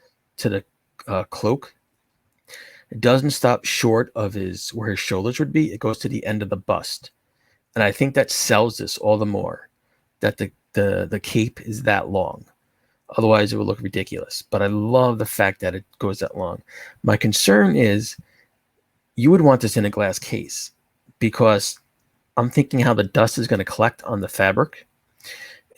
cloak, it doesn't stop short of where his shoulders would be. It goes to the end of the bust, and I think that sells this all the more. That the cape is that long. Otherwise, it would look ridiculous. But I love the fact that it goes that long. My concern is you would want this in a glass case, because I'm thinking how the dust is going to collect on the fabric.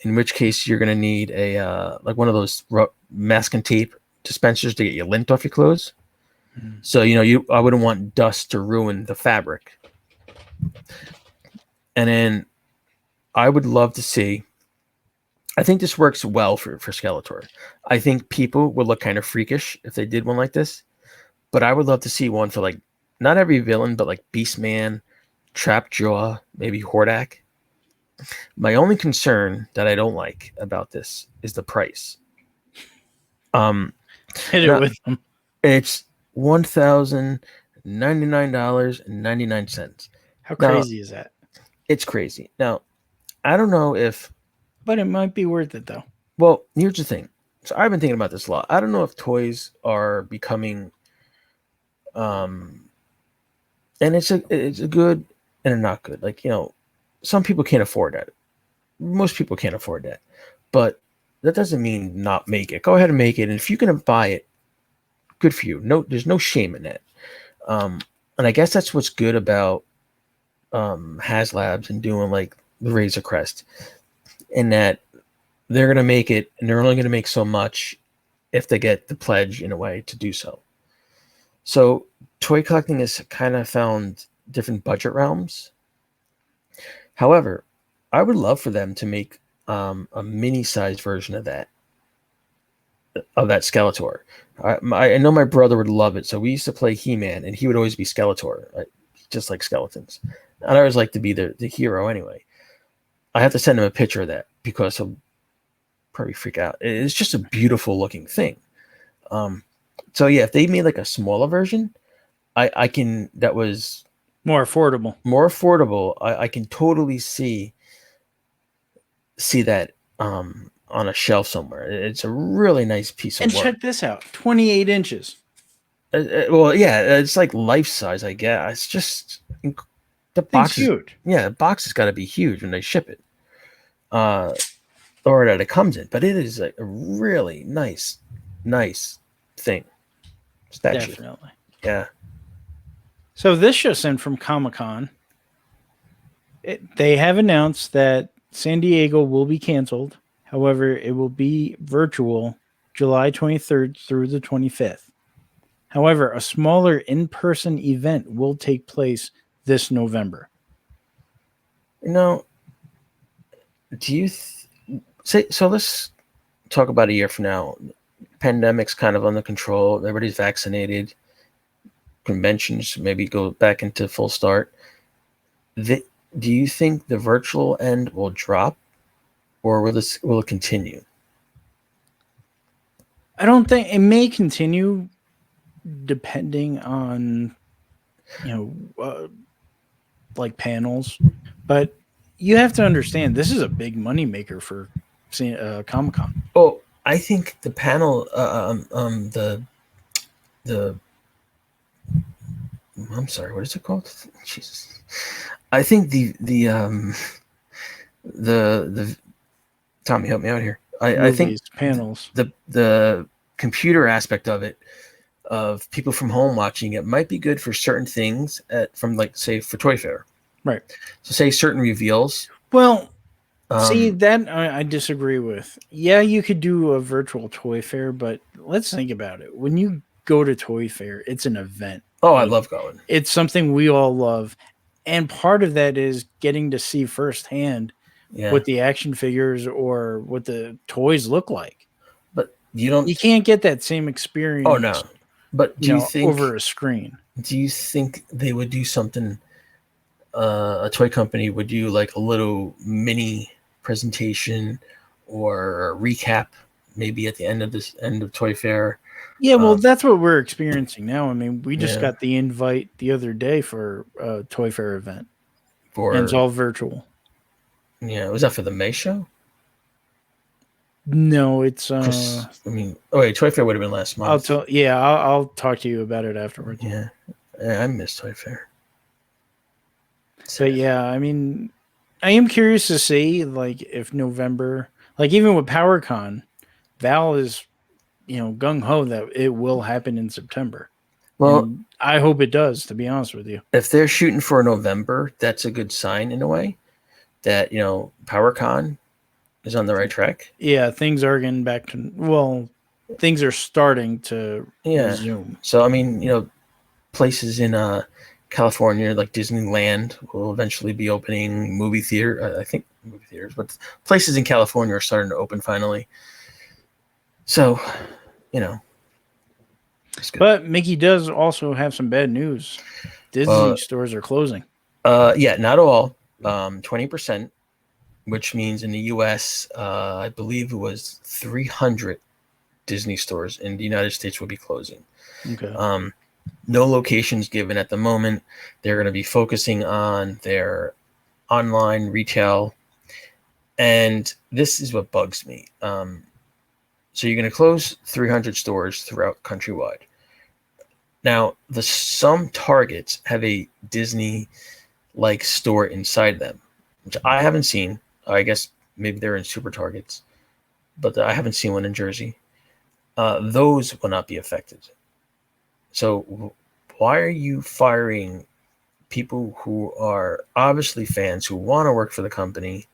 In which case, you're going to need a like one of those masking tape dispensers to get your lint off your clothes. So I wouldn't want dust to ruin the fabric. And then I would love to see. I think this works well for Skeletor. I think people would look kind of freakish if they did one like this. But I would love to see one for like not every villain, but like Beastman, Trapjaw, maybe Hordak. My only concern that I don't like about this is the price. Hit it with them. It's $1,099.99. How crazy is that? It's crazy. Now, I don't know if... But it might be worth it, though. Well, here's the thing. So I've been thinking about this a lot. I don't know if toys are becoming... and it's a good and a not good. Like, some people can't afford that. Most people can't afford that. But that doesn't mean not make it. Go ahead and make it. And if you can buy it, good for you. No, there's no shame in that. And I guess that's what's good about HasLabs and doing like the Razor Crest, in that they're going to make it, and they're only going to make so much if they get the pledge in a way to do so. So toy collecting has kind of found different budget realms. However, I would love for them to make a mini-sized version of that Skeletor. I know my brother would love it. So we used to play He-Man, and he would always be Skeletor, just like skeletons. And I always like to be the hero anyway. I have to send him a picture of that because he'll probably freak out. It's just a beautiful looking thing. So yeah, if they made like a smaller version, I can. That was more affordable. I can totally see that on a shelf somewhere. It's a really nice piece of work. And check this out, 28 inches. Well, yeah, it's like life size, I guess. It's just the box is huge. Yeah, the box has got to be huge when they ship it, or that it comes in. But it is a really nice thing. Statue. Definitely. Yeah. So this just in from Comic-Con. They have announced that San Diego will be canceled. However, it will be virtual July 23rd through the 25th. However, a smaller in-person event will take place this November. Do you say so? Let's talk about a year from now. Pandemic's kind of under control. Everybody's vaccinated. Conventions maybe go back into full start. Do you think the virtual end will drop, or will it continue? I don't think it may continue, depending on like panels, but you have to understand this is a big moneymaker for Comic-Con. Oh, I think the panel, I'm sorry, what is it called? Jesus, I think the Tommy, help me out here. I think panels, the computer aspect of it, of people from home watching it, might be good for certain things from like, say, for Toy Fair. Right. So say certain reveals. Well, see, that I disagree with. Yeah, you could do a virtual Toy Fair, but let's think about it. When you go to Toy Fair, it's an event. Oh, I love going. It's something we all love. And part of that is getting to see firsthand what the action figures or what the toys look like. But you can't get that same experience. Oh, no. But do you think over a screen? Do you think they would do something a toy company would do like a little mini presentation or a recap, maybe at the end of Toy Fair. Yeah, well, that's what we're experiencing now. I mean, we just Yeah. got the invite the other day for a Toy Fair event, and it's For all virtual. yeah, was that for the May show? No, it's Chris, I mean, oh wait, Toy Fair would have been last I'll month. tell. Yeah, I'll talk to you about it afterwards. Yeah, I missed Toy Fair. But yeah, I mean, I am curious to see like if November, like even with PowerCon, Val is gung ho that it will happen in September, Well, and I hope it does. To be honest with you, if they're shooting for November, that's a good sign in a way that PowerCon is on the right track. yeah, things are getting back to things are starting to Yeah. resume. So I mean, places in California like Disneyland will eventually be opening. Movie theater, I think movie theaters, but places in California are starting to open finally. So, it's good. But Mickey does also have some bad news. Disney stores are closing. Yeah, not all. 20%, which means in the U.S., I believe it was 300 Disney stores in the United States will be closing. Okay. No locations given at the moment. They're going to be focusing on their online retail. And this is what bugs me. So you're going to close 300 stores throughout countrywide. Now, some Targets have a Disney-like store inside them, which I haven't seen. I guess maybe they're in Super Targets, but I haven't seen one in Jersey. Those will not be affected. So why are you firing people who are obviously fans who want to work for the company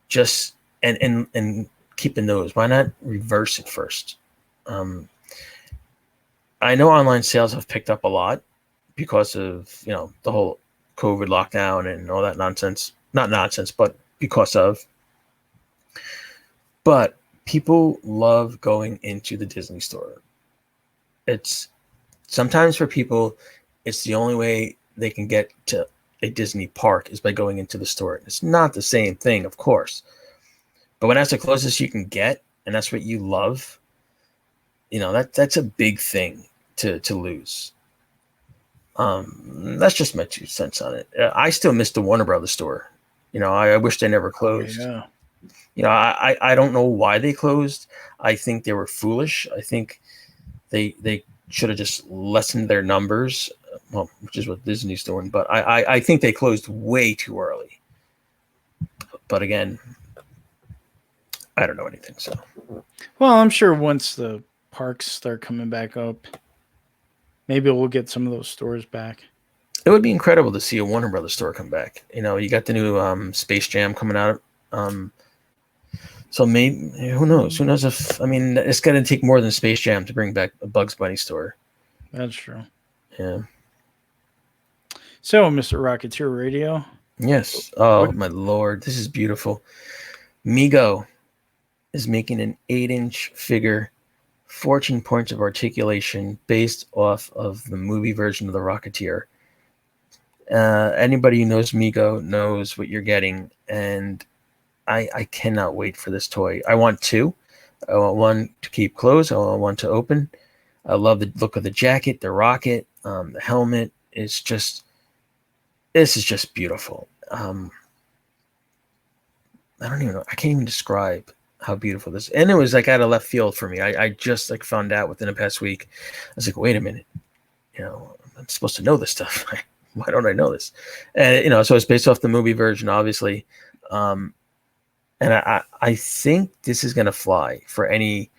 just and keeping those? Why not reverse it first? I know online sales have picked up a lot because of the whole COVID lockdown and all that nonsense. Not nonsense, but because of. But people love going into the Disney store. It's sometimes for people, it's the only way they can get to a Disney park is by going into the store. It's not the same thing, of course. But when that's the closest you can get, and that's what you love, that's a big thing to lose. That's just my 2 cents on it. I still miss the Warner Brothers store. I wish they never closed. Yeah. I don't know why they closed. I think they were foolish. I think they should have just lessened their numbers, which is what Disney's doing. But I think they closed way too early. But again, I don't know anything. So, well, I'm sure once the parks start coming back up, maybe we'll get some of those stores back. It would be incredible to see a Warner Brothers store come back. You got the new Space Jam coming out. So maybe who knows? Who knows if it's going to take more than Space Jam to bring back a Bugs Bunny store. That's true. Yeah. So, Mr. Rocketeer Radio. Yes. Oh my Lord, this is beautiful. Mego is making an 8-inch figure, 14 points of articulation based off of the movie version of the Rocketeer. Anybody who knows Mego knows what you're getting, and I cannot wait for this toy. I want 2. I want one to keep closed. I want one to open. I love the look of the jacket, the rocket, the helmet. This is just beautiful. I don't even know. I can't even describe how beautiful this is. And it was like out of left field for me. I just found out within the past week. I was like, wait a minute. I'm supposed to know this stuff. Why don't I know this? And, so it's based off the movie version, obviously. And I think this is going to fly for any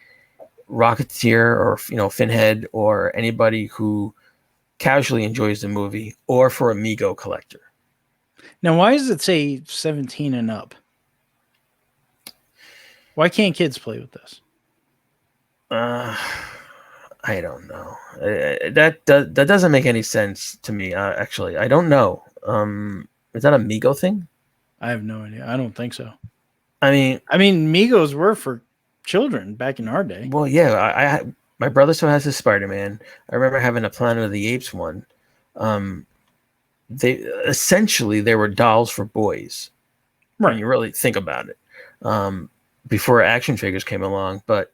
Rocketeer or, Finhead or anybody who casually enjoys the movie or for a Mego collector. Now, why does it say 17 and up? Why can't kids play with this? I don't know. That doesn't make any sense to me, actually. I don't know. Is that a Mego thing? I have no idea. I don't think so. I mean, Migos were for children back in our day. Well, yeah, my brother still has his Spider-Man. I remember having a Planet of the Apes one. they were dolls for boys. When you really think about it. Before action figures came along, but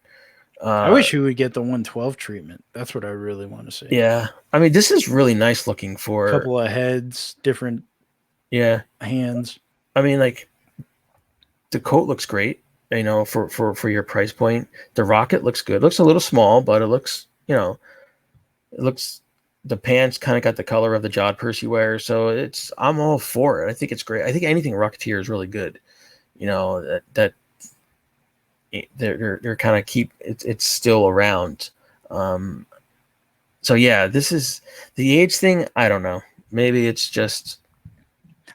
I wish we would get the 112 treatment. That's what I really want to see. Yeah, I mean, this is really nice looking for a couple of heads, different hands. I mean, like the coat looks great, you know, for your price point. The rocket looks good. Looks a little small, but it looks, you know, the pants kind of got the color of the Jod Percy wears, so I'm all for it. I think it's great. I think anything Rocketeer is really good. You know, that they're kind of it's still around. So yeah, this is the age thing. I don't know. Maybe it's just.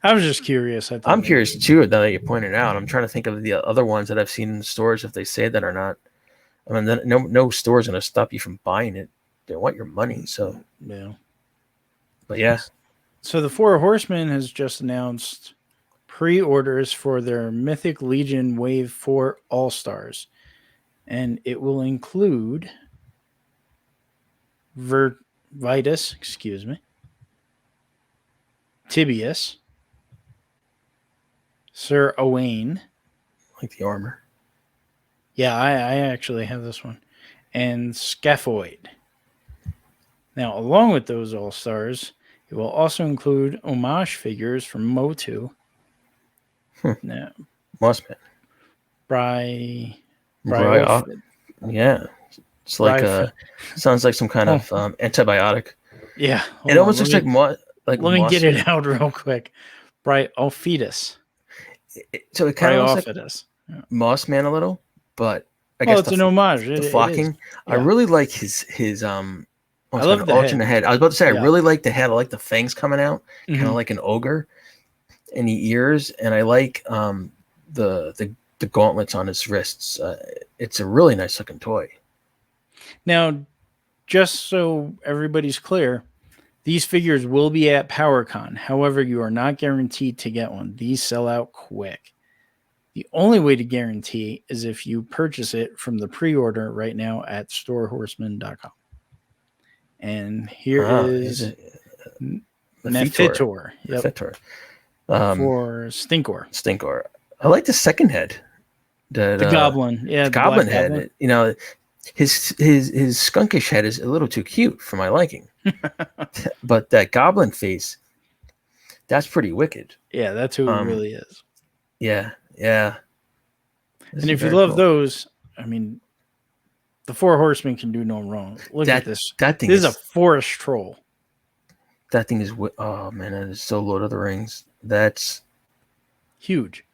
I was just curious. I'm curious too. Now that you pointed out, I'm trying to think of the other ones that I've seen in the stores. If they say that or not. I mean, no store's gonna stop you from buying it. They want your money. So yeah. But yeah. So the Four Horsemen has just announced pre-orders for their Mythic Legion Wave 4 All-Stars. And it will include Vitus, Tibius, Sir Owain. Like the armor. Yeah, I actually have this one. And Scaphoid. Now, along with those All-Stars, it will also include homage figures from Motu. Now, Mossman. Yeah. It's like sounds like some kind of antibiotic. Yeah. It almost looks like let me get it out real quick. Bryophytus. So it kind of looks like Mossman a little, but I guess it's an homage. The flocking. I really like his I love the alternate head. I was about to say I really like the head. I like the fangs coming out, Mm-hmm. kind of like an ogre, and the ears, and I like the gauntlets on his wrists. It's a really nice looking toy. Now, just so everybody's clear, these figures will be at PowerCon. However, you are not guaranteed to get one. These sell out quick. The only way to guarantee is if you purchase it from the pre-order right now at storehorseman.com. And here is Mephitor. Mephitor. For Stinkor. Stinkor. I like the second head. The goblin. Yeah, the goblin head. Goblin. You know, his skunkish head is a little too cute for my liking. But that goblin face, that's pretty wicked. Yeah, that's who it really is. Yeah. And if you love those, I mean, the Four Horsemen can do no wrong. Look at this. That thing is a forest troll. That thing is, oh man, that is so Lord of the Rings. That's huge.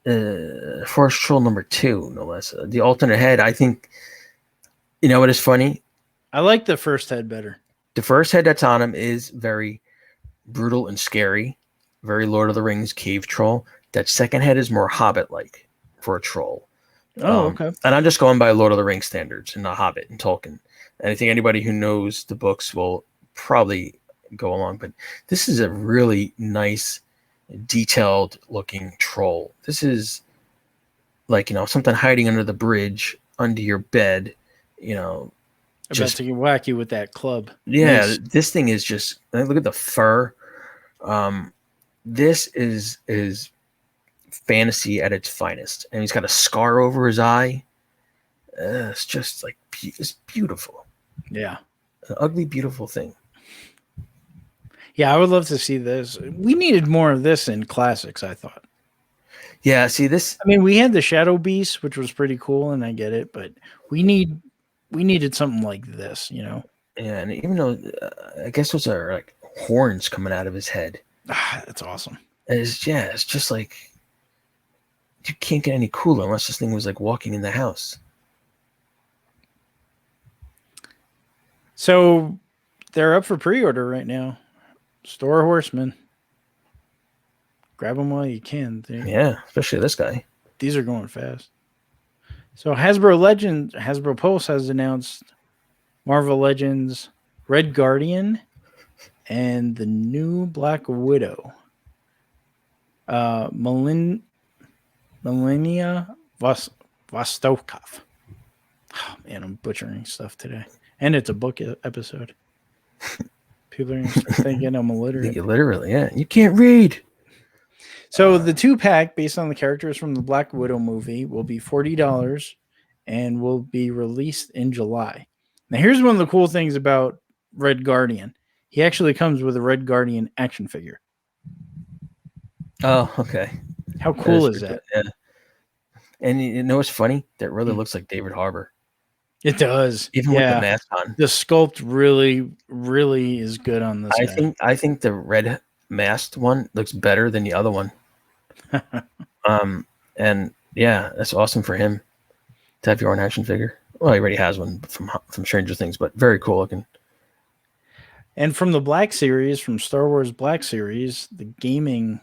Forest troll number 2, no less. The alternate head, I think. You know what is funny? I like the first head better. The first head that's on him is very brutal and scary, very Lord of the Rings cave troll. That second head is more Hobbit-like for a troll. Oh, okay. And I'm just going by Lord of the Rings standards and not Hobbit and Tolkien. And I think anybody who knows the books will probably go along. But this is a really nice, detailed-looking troll. This is like, you know, something hiding under the bridge, under your bed, you know. About to get wacky with that club. Yeah, nice. This thing is just, look at the fur. This is fantasy at its finest, and he's got a scar over his eye. It's just like it's beautiful. Yeah, an ugly, beautiful thing. Yeah, I would love to see this. We needed more of this in classics, I thought. Yeah, see this. I mean, we had the Shadow Beast, which was pretty cool, and I get it, but we needed something like this, you know? Yeah, and even though I guess those are like horns coming out of his head. That's awesome. It's just like you can't get any cooler unless this thing was like walking in the house. So they're up for pre-order right now. Store Horseman. Grab them while you can. Yeah, especially this guy. These are going fast. So Hasbro Pulse has announced Marvel Legends Red Guardian and the new Black Widow. Milenia Vostokov. Oh man, I'm butchering stuff today. And it's a book episode. People are thinking I'm illiterate. Literally, yeah. You can't read. So the 2-pack, based on the characters from the Black Widow movie, will be $40 and will be released in July. Now, here's one of the cool things about Red Guardian. He actually comes with a Red Guardian action figure. Oh, okay. How cool is that? Yeah. And you know what's funny? That really looks like David Harbour. It does. Even with the mask on. The sculpt really, really is good on this guy. I think the red masked one looks better than the other one. And yeah, that's awesome for him to have your own action figure. Well, he already has one from Stranger Things, but very cool looking. And from the Black Series, from Star Wars Black Series, the gaming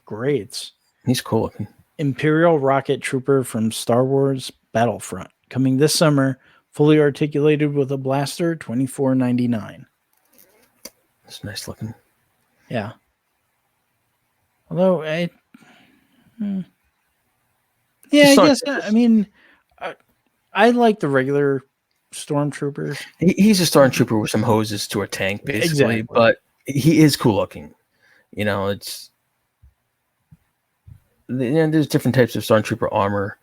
greats. He's cool looking. Imperial Rocket Trooper from Star Wars Battlefront, coming this summer, fully articulated with a blaster, $24.99. It's nice looking. Yeah. Although, I guess, I mean, I like the regular stormtroopers. He's a stormtrooper with some hoses to a tank, basically, Exactly. but he is cool looking. You know, there's different types of stormtrooper armor,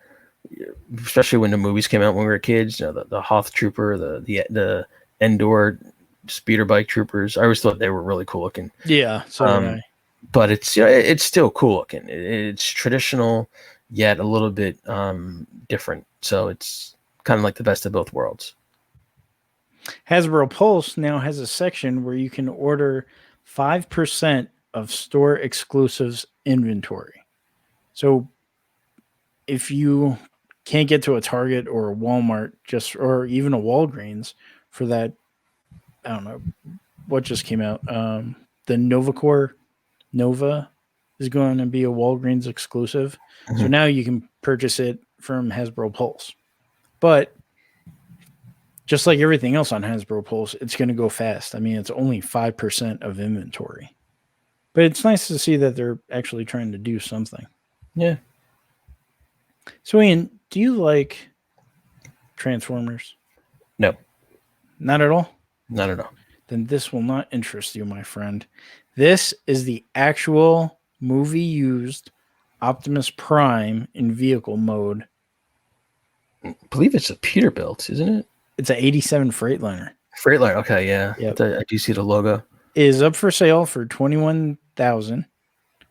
especially when the movies came out when we were kids. You know, the Hoth Trooper, the Endor speeder bike troopers. I always thought they were really cool looking. Yeah, so did I. But it's still cool looking. It's traditional, yet a little bit different. So it's kind of like the best of both worlds. Hasbro Pulse now has a section where you can order 5% of store exclusives inventory. So if you can't get to a Target or a Walmart, or even a Walgreens for that, I don't know what just came out. The Nova is going to be a Walgreens exclusive. Mm-hmm. So now you can purchase it from Hasbro Pulse. But just like everything else on Hasbro Pulse, it's going to go fast. I mean, it's only 5% of inventory. But it's nice to see that they're actually trying to do something. Yeah. So, Ian, do you like Transformers? No. Not at all? Not at all. Then this will not interest you, my friend. This is the actual movie-used Optimus Prime in vehicle mode. I believe it's a Peterbilt, isn't it? It's an 87 Freightliner. Freightliner, okay, yeah. Yep. I do see the logo. It is up for sale for $21,000,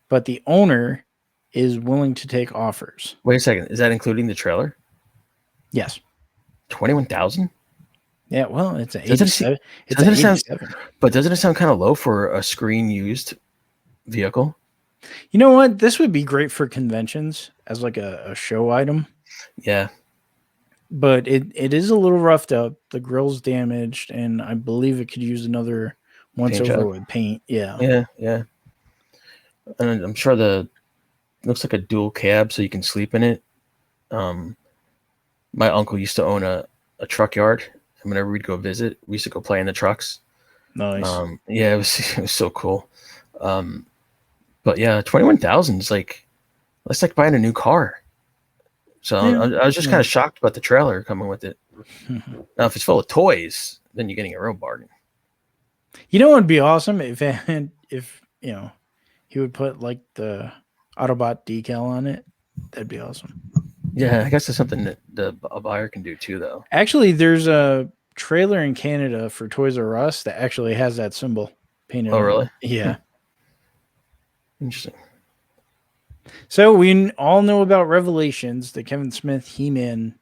but the owner is willing to take offers. Wait a second. Is that including the trailer? Yes. 21,000? Yeah, well, it's an 87. But doesn't it sound kind of low for a screen used vehicle? You know what? This would be great for conventions as like a show item. Yeah. But it is a little roughed up. The grill's damaged, and I believe it could use another once over with paint. Yeah. Yeah. And I'm sure looks like a dual cab, so you can sleep in it. My uncle used to own a truck yard. And whenever we'd go visit, we used to go play in the trucks. Nice. Yeah, it was so cool. But yeah, 21,000 is that's like buying a new car. So yeah. I was just kind of shocked about the trailer coming with it. Now, if it's full of toys, then you're getting a real bargain. You know what would be awesome if he would put like the Autobot decal on it. That'd be awesome. Yeah, I guess that's something that a buyer can do too, though. Actually, there's a trailer in Canada for Toys R Us that actually has that symbol painted. Oh, really? Yeah. Interesting. So we all know about Revelations, the Kevin Smith He-Man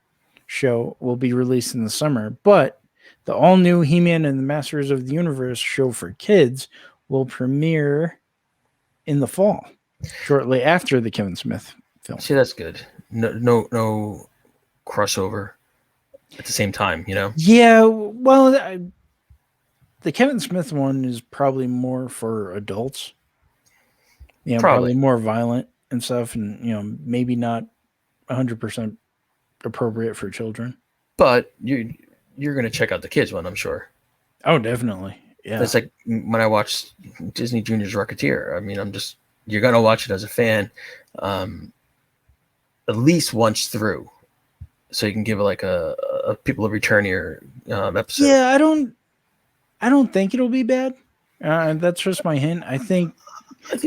show will be released in the summer, but the all-new He-Man and the Masters of the Universe show for kids will premiere in the fall, shortly after the Kevin Smith film. See, that's good. No crossover at the same time, you know? Yeah, well, the Kevin Smith one is probably more for adults. You know, probably more violent and stuff, and maybe not 100% appropriate for children. But you're going to check out the kids one, I'm sure. Oh, definitely. Yeah. It's like when I watched Disney Junior's Rocketeer. I mean, you're going to watch it as a fan at least once through, so you can give it like a People of Return here episode. Yeah, I don't think it'll be bad. That's just my hint. I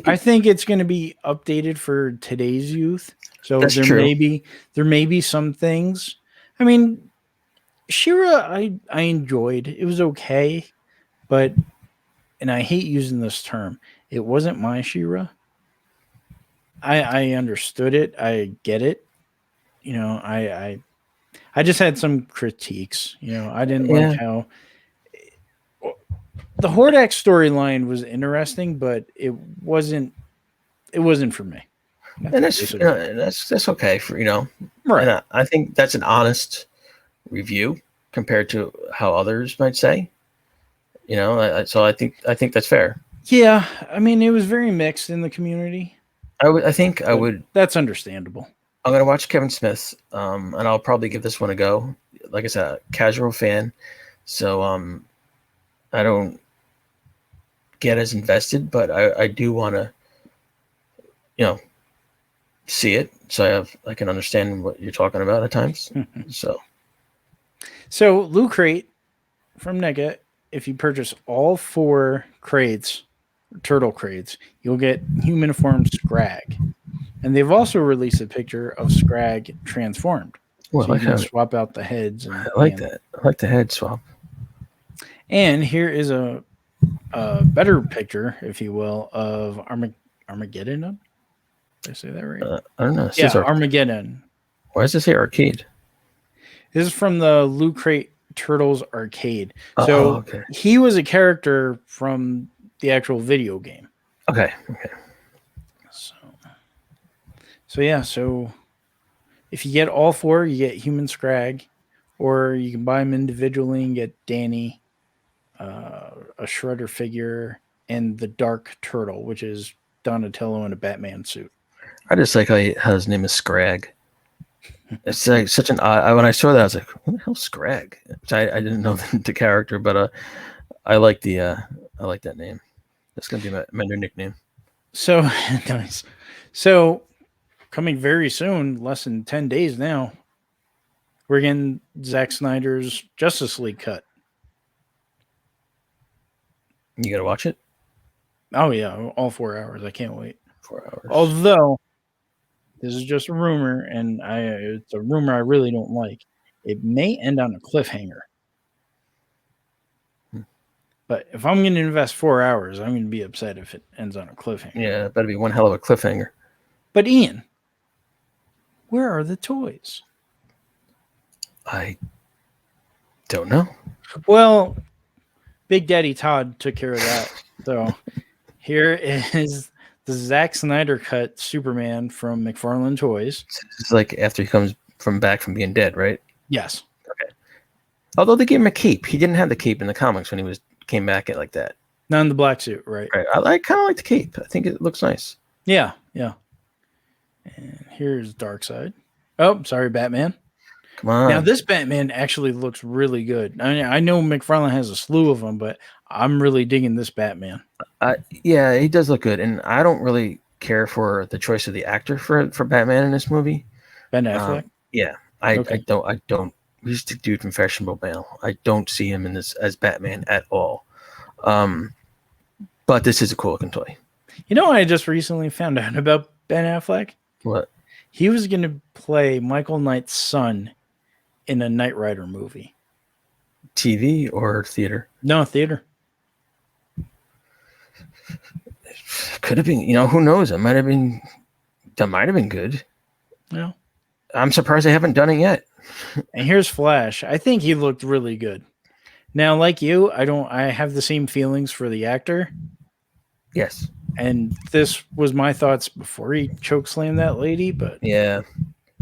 I think it's going to be updated for today's youth. So that's true. there may be some things. I mean, Shira, I enjoyed. It was okay, but and I hate using this term. It wasn't my Shira. I understood it. I get it. You know, I just had some critiques. You know, I didn't like Yeah, how the Hordak storyline was interesting, but it wasn't for me. and Basically. that's okay for Right. and I think that's an honest review compared to how others might say. So I think that's fair. Yeah, I mean, it was very mixed in the community, I think I but would. that's understandable. I'm gonna watch Kevin Smith, and I'll probably give this one a go. Like I said, casual fan, so I don't get as invested, but I do want to, you know, see it, so I can understand what you're talking about at times. So So, Loot Crate from NECA, if you purchase all 4 crates, turtle crates, you'll get human form Scrag. And they've also released a picture of Scrag transformed. well, So you can swap out the heads and I like hands. that. I like the head swap. And here is a better picture, if you will, of Armageddon. Did I say that right? I don't know. Yeah, Armageddon. Why does this say arcade? This is from the Loot Crate Turtles arcade. Oh, So okay. he was a character from the actual video game. Okay. So yeah, so if you get all 4, you get Human Scrag, or you can buy them individually and get Danny, a Shredder figure, and the Dark Turtle, which is Donatello in a Batman suit. I just like how his name is Scrag. It's like such an odd. When I saw that, I was like, "What the hell's Scrag?" I didn't know the character, but I like that name. That's gonna be my new nickname. So nice. So coming very soon, less than 10 days now, we're getting Zack Snyder's Justice League cut. You gotta watch it. Oh yeah, all 4 hours. I can't wait. 4 hours. Although this is just a rumor, and it's a rumor I really don't like. It may end on a cliffhanger. But if I'm going to invest 4 hours, I'm going to be upset if it ends on a cliffhanger. Yeah, it better be one hell of a cliffhanger. But Ian, where are the toys? I don't know. Well, Big Daddy Todd took care of that. So here is the Zack Snyder cut Superman from McFarlane Toys. It's like after he comes back from being dead, right? Yes. Okay. Although they gave him a cape, he didn't have the cape in the comics when he came back at like that. Not in the black suit, right? Right. I kind of like the cape. I think it looks nice. Yeah. And here's Darkseid. Oh, sorry, Batman. Come on. Now this Batman actually looks really good. I know McFarlane has a slew of them, but I'm really digging this Batman. Yeah, he does look good, and I don't really care for the choice of the actor for Batman in this movie. Ben Affleck. Yeah, I don't. He's the dude from Fashionable Mail. I don't see him in this as Batman at all. But this is a cool looking toy. You know, I just recently found out about Ben Affleck. What? He was going to play Michael Knight's son in a Knight Rider movie. TV or theater? No, theater. Could have been. Who knows? That might have been good. Yeah. I'm surprised they haven't done it yet. And here's Flash. I think he looked really good. Now, like you, I have the same feelings for the actor. Yes. And this was my thoughts before he chokeslammed that lady, but yeah,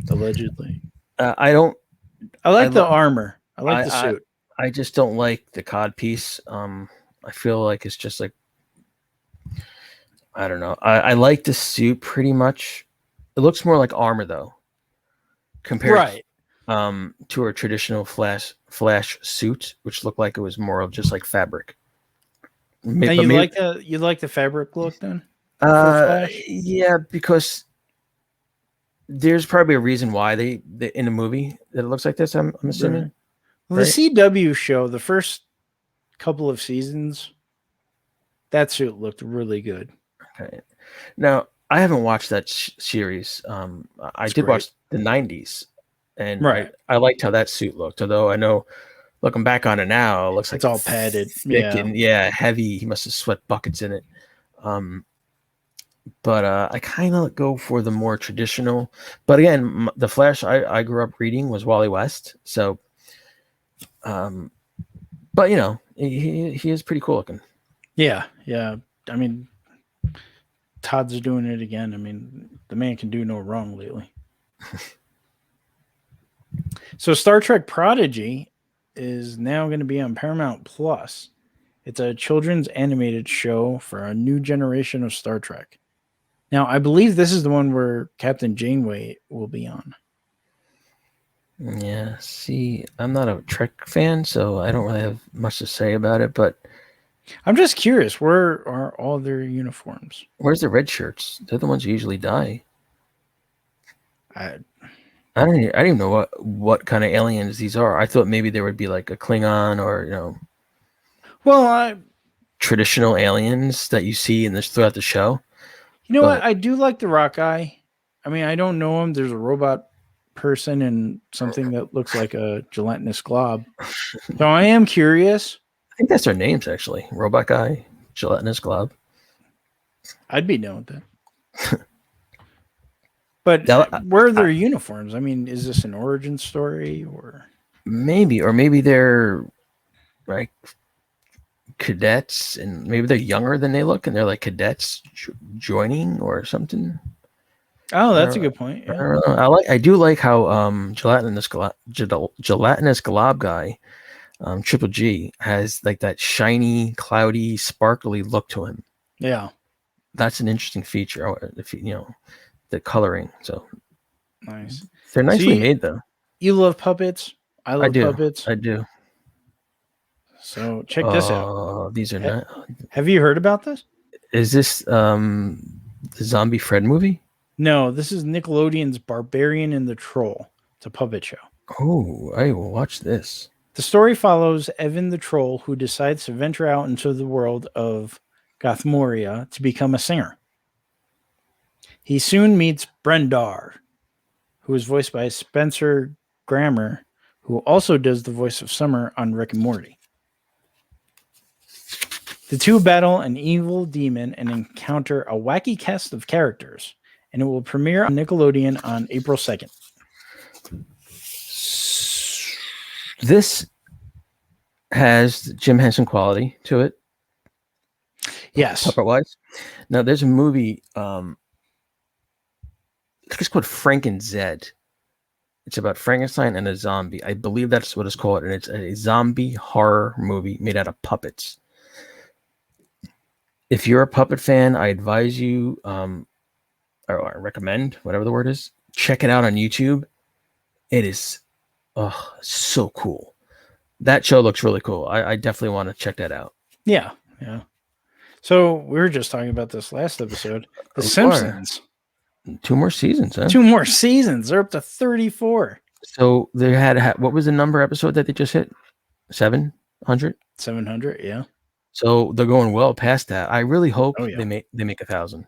allegedly. I like the armor. I like the suit. I just don't like the cod piece. I feel like it's just like, I don't know. I like the suit pretty much. It looks more like armor though, compared to a traditional Flash suit, which looked like it was more of just like fabric. And you like the fabric look then? Yeah, because there's probably a reason why they in the movie that it looks like this. I'm assuming. Well, the CW show, the first couple of seasons, that suit looked really good. Okay. Now, I haven't watched that series. I It's did great. watch the 90s, and Right. I liked how that suit looked. Although I know, looking back on it now, it looks It's like all padded. thick Yeah. and heavy. He must have sweat buckets in it. But I kind of go for the more traditional. But again, the Flash I grew up reading was Wally West. So, but he is pretty cool looking. Yeah. Yeah. I mean, Todd's doing it again. I mean, the man can do no wrong lately. So Star Trek Prodigy is now going to be on Paramount Plus. It's a children's animated show for a new generation of Star Trek. Now, I believe this is the one where Captain Janeway will be on. Yeah, see, I'm not a Trek fan, so I don't really have much to say about it, but I'm just curious, where are all their uniforms? where's the red shirts? They're the ones who usually die. I I don't even know what kind of aliens these are. I thought maybe there would be like a Klingon or traditional aliens that you see in this throughout the show. You know what? I do like the rock guy. I mean, I don't know him. There's a robot person and something that looks like a gelatinous glob. So I am curious. I think that's their names, actually. Robot Guy, Gelatinous Glob. I'd be down with that. But where are their uniforms? I mean, is this an origin story or maybe they're like cadets, and maybe they're younger than they look, and they're like cadets joining or something. Oh, that's a good point. Yeah. I don't know. I do like how Gelatinous Glob guy, Triple G, has like that shiny, cloudy, sparkly look to him. Yeah, that's an interesting feature. If the coloring. So nice. They're nicely made, though. You love puppets. I love puppets. I do. So check this out. These are not. Have you heard about this? Is this the Zombie Fred movie? No, this is Nickelodeon's Barbarian and the Troll. It's a puppet show. Oh, I will watch this. The story follows Evan the Troll, who decides to venture out into the world of Gothmoria to become a singer. He soon meets Brendar, who is voiced by Spencer Grammer, who also does the voice of Summer on Rick and Morty. The two battle an evil demon and encounter a wacky cast of characters, and it will premiere on Nickelodeon on April 2nd. This has Jim Henson quality to it. Yes. Puppet-wise. Now, there's a movie, I think it's called Frankenzed. It's about Frankenstein and a zombie. I believe that's what it's called, and it's a zombie horror movie made out of puppets. If you're a puppet fan, I advise you, or I recommend, whatever the word is, check it out on YouTube. It is so cool. That show looks really cool. I definitely want to check that out. Yeah. So we were just talking about this last episode. The Simpsons. 2 more seasons, huh? 2 more seasons. They're up to 34. So they had what was the number episode that they just hit? 700? 700, yeah. So they're going well past that. I really hope they make 1,000.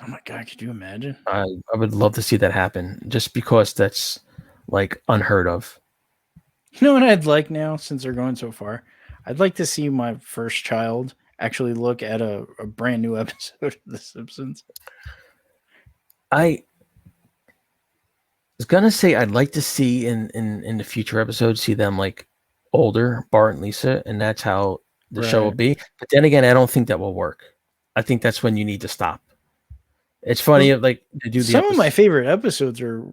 Oh my God, could you imagine? I would love to see that happen, just because that's like unheard of. You know what I'd like now, since they're going so far? I'd like to see my first child actually look at a brand new episode of The Simpsons. I was gonna say I'd like to see in the future episodes, see them like older, Bart and Lisa, and that's how the show will be. But then again, I don't think that will work. I think that's when you need to stop. It's funny, like to do some of my favorite episodes are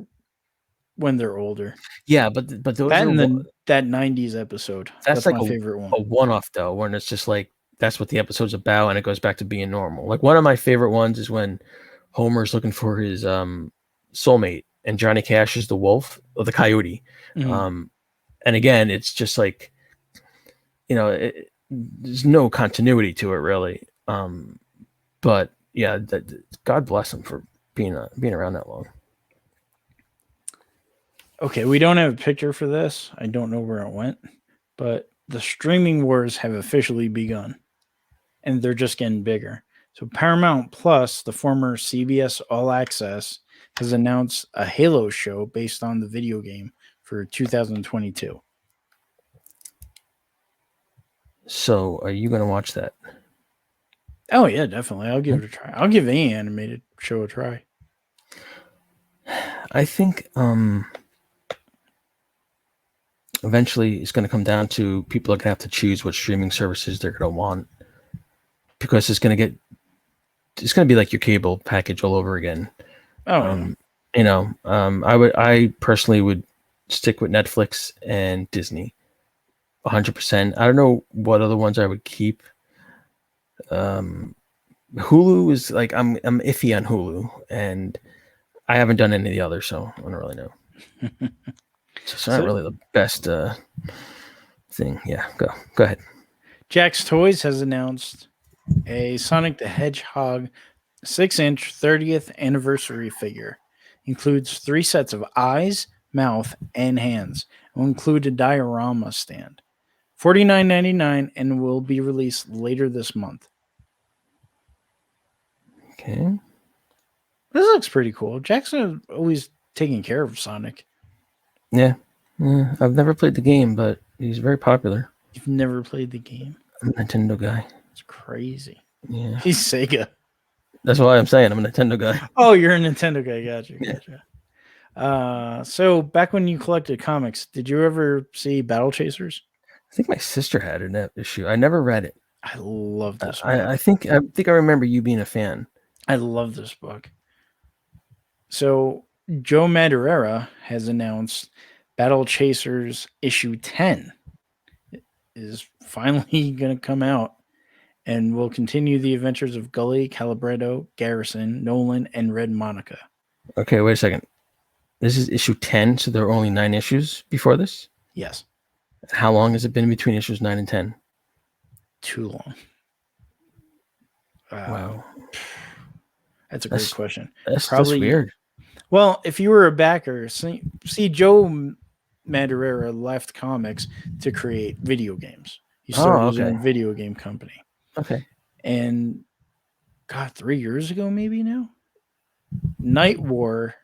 when they're older. Yeah, but those that 90s episode. That's like my favorite one. A one-off though, when it's just like that's what the episode's about, and it goes back to being normal. Like one of my favorite ones is when Homer's looking for his soulmate, and Johnny Cash is the wolf or the coyote. Mm-hmm. And again, it's just like, there's no continuity to it really. But yeah, God bless him for being around that long. Okay, we don't have a picture for this. I don't know where it went, but the streaming wars have officially begun, and they're just getting bigger. So Paramount Plus, the former CBS All Access, has announced a Halo show based on the video game for 2022. So, are you going to watch that? Oh yeah, definitely. I'll give it a try. I'll give any animated show a try. I think eventually it's going to come down to people are going to have to choose what streaming services they're going to want, because it's going to be like your cable package all over again. Oh, I personally would stick with Netflix and Disney 100%. I don't know what other ones I would keep. Hulu is like, I'm iffy on Hulu, and I haven't done any of the others, so I don't really know. So it's not really the best thing. Yeah, go ahead. Jack's Toys has announced a Sonic the Hedgehog 6-inch 30th anniversary figure. Includes 3 sets of eyes, mouth, and hands. It will include a diorama stand. $49.99 and will be released later this month. Okay. This looks pretty cool. Jackson always taking care of Sonic. Yeah. I've never played the game, but he's very popular. You've never played the game? I'm a Nintendo guy. It's crazy. Yeah. He's Sega. That's why I'm saying I'm a Nintendo guy. Oh, you're a Nintendo guy. Gotcha. Yeah. So back when you collected comics, did you ever see Battle Chasers? I think my sister had an issue. I never read it. I love this book. I think I remember you being a fan. I love this book. So Joe Madureira has announced Battle Chasers issue 10 is finally going to come out and will continue the adventures of Gully, Calibretto, Garrison, Nolan, and Red Monica. Okay, wait a second. This is issue 10, so there are only 9 issues before this? Yes. How long has it been between issues 9 and 10? Too long. Wow. That's a great question. That's weird. Well, if you were a backer, see Joe Madureira left comics to create video games. He started his own video game company. Okay. And 3 years ago, maybe now, Night War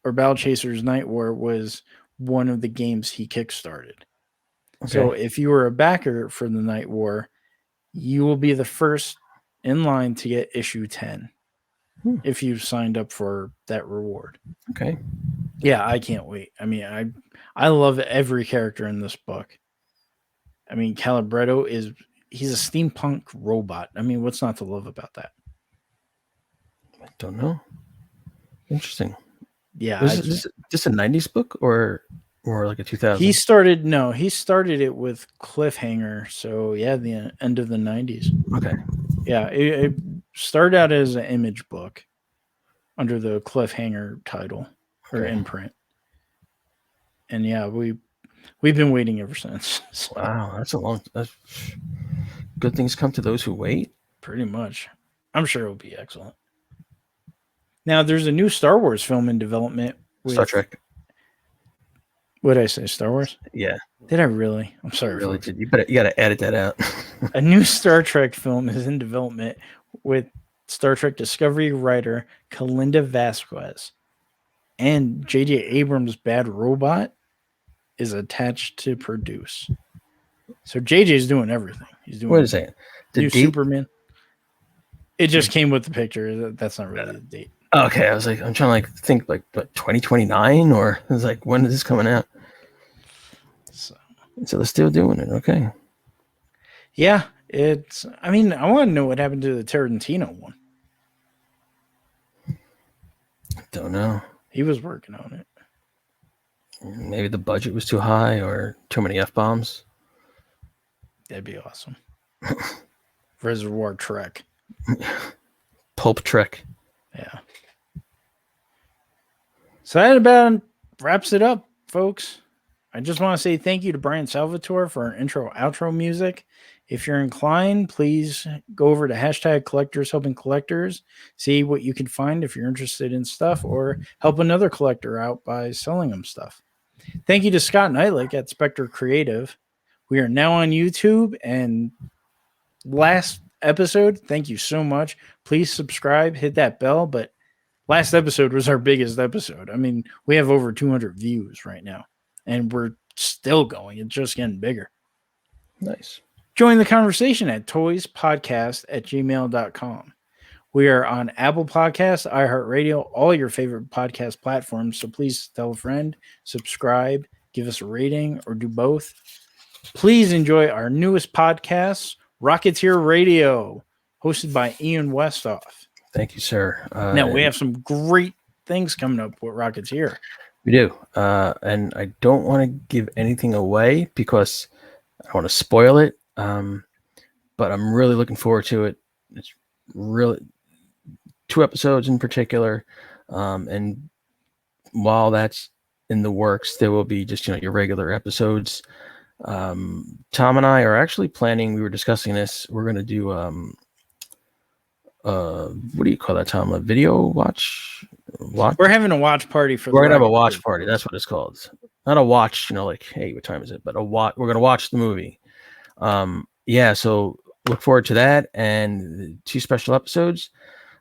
or Battle Chasers Night War was one of the games he kickstarted. Okay. So if you were a backer for the Night War, you will be the first in line to get issue 10 if you signed up for that reward. Okay. Yeah, I can't wait. I mean, I love every character in this book. I mean, Calibretto he's a steampunk robot. I mean, what's not to love about that? I don't know. Interesting. Yeah. Is this a 90s book or like a 2000? He started it with Cliffhanger. So yeah, the end of the 90s. Okay. Yeah, it started out as an Image book under the Cliffhanger title or imprint. And yeah, we've been waiting ever since. So. Wow, that's good things come to those who wait. Pretty much. I'm sure it'll be excellent. Now, there's a new Star Wars film in development. Star Trek. What did I say? Star Wars? Yeah. Did I really? I'm sorry. Really did. You got to edit that out. A new Star Trek film is in development with Star Trek Discovery writer Kalinda Vasquez. And J.J. Abrams' Bad Robot is attached to produce. So JJ's doing everything. He's doing. Wait a second. New Superman. It just came with the picture. That's not really the date. Okay, I was like, I'm trying to think what 2029 or I was like, when is this coming out? So they're still doing it. Okay. Yeah, I want to know what happened to the Tarantino one. Don't know. He was working on it. Maybe the budget was too high or too many F-bombs. That'd be awesome. Reservoir Trek. Pulp Trek. Yeah. So that about wraps it up, folks. I just want to say thank you to Brian Salvatore for our intro-outro music. If you're inclined, please go over to hashtag Collectors Helping Collectors. See what you can find if you're interested in stuff or help another collector out by selling them stuff. Thank you to Scott Knightlick at Spectre Creative. We are now on YouTube. And last episode, thank you so much. Please subscribe, hit that bell. But last episode was our biggest episode. I mean, we have over 200 views right now, and we're still going. It's just getting bigger. Nice. Join the conversation at toyspodcast@gmail.com. We are on Apple Podcasts, iHeartRadio, all your favorite podcast platforms. So please tell a friend, subscribe, give us a rating, or do both. Please enjoy our newest podcast, Rocketeer Radio, hosted by Ian Westoff. Thank you, sir. Now, we have some great things coming up with Rocketeer. We do. And I don't want to give anything away because I don't want to spoil it. But I'm really looking forward to it. It's really 2 episodes in particular. And while that's in the works, there will be just, your regular episodes. Tom and I are actually planning, we were discussing this. We're going to do, what do you call that, Tom? A video watch? We're having a watch party for We're going to have a watch party. That's what it's called. Not a watch, like, hey, what time is it? But a watch. We're going to watch the movie. Yeah, so look forward to that and 2 special episodes.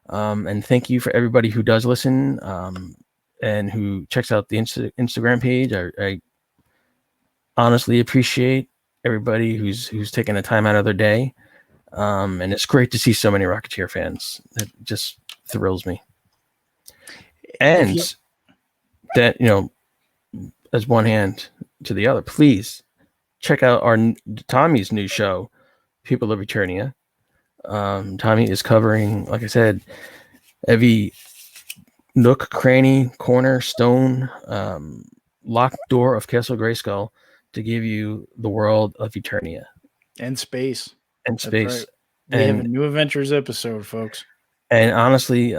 And thank you for everybody who does listen and who checks out the Instagram page. I honestly appreciate everybody who's taking the time out of their day. And it's great to see so many Rocketeer fans. It just thrills me. And that, as one hand to the other, please check out Tommy's new show, People of Eternia. Tommy is covering, like I said, every nook, cranny, corner, stone, locked door of Castle Grayskull to give you the world of Eternia. And space. And space. Right. We have a new Adventures episode, folks. And honestly,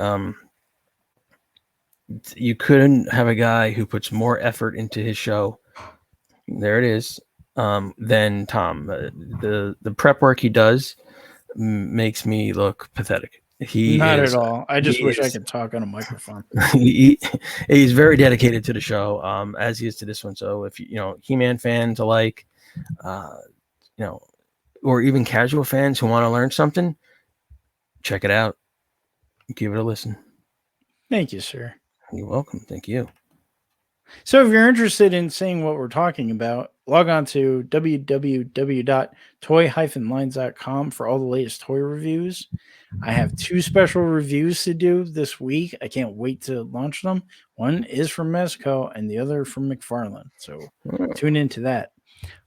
you couldn't have a guy who puts more effort into his show. There it is. Than Tom. The prep work he does makes me look pathetic. Not at all. I just wish I could talk on a microphone. He's very dedicated to the show, as he is to this one. So if He-Man fans alike, or even casual fans who want to learn something, check it out. Give it a listen. Thank you, sir. You're welcome. Thank you. So if you're interested in seeing what we're talking about, log on to www.toy-lines.com for all the latest toy reviews. I have 2 special reviews to do this week. I can't wait to launch them. One is from Mezco and the other from McFarlane. So tune into that.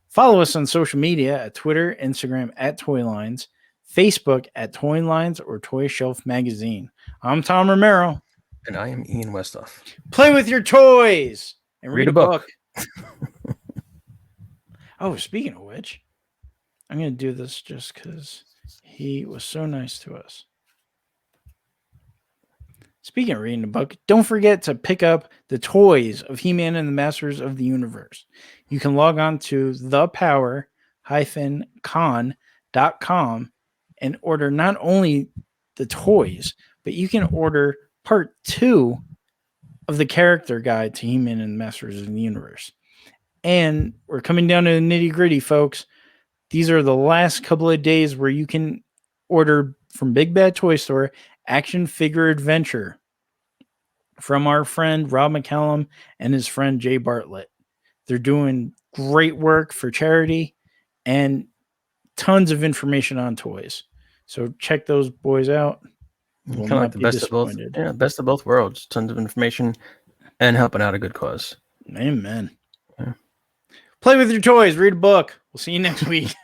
Follow us on social media at Twitter, Instagram at Toylines, Facebook at Toylines or Toy Shelf Magazine. I'm Tom Romero. And I am Ian Westoff. Play with your toys and read a book. Oh, speaking of which, I'm going to do this just because he was so nice to us. Speaking of reading a book, don't forget to pick up the toys of He-Man and the Masters of the Universe. You can log on to thepower-con.com and order not only the toys, but you can order part 2 of the character guide to He-Man and the Masters of the Universe. And we're coming down to the nitty-gritty, folks. These are the last couple of days where you can order from Big Bad Toy Store Action Figure Adventure from our friend Rob McCallum and his friend Jay Bartlett. They're doing great work for charity and tons of information on toys. So check those boys out. Kind of like the best of both. Yeah, best of both worlds. Tons of information and helping out a good cause. Amen. Yeah. Play with your toys. Read a book. We'll see you next week.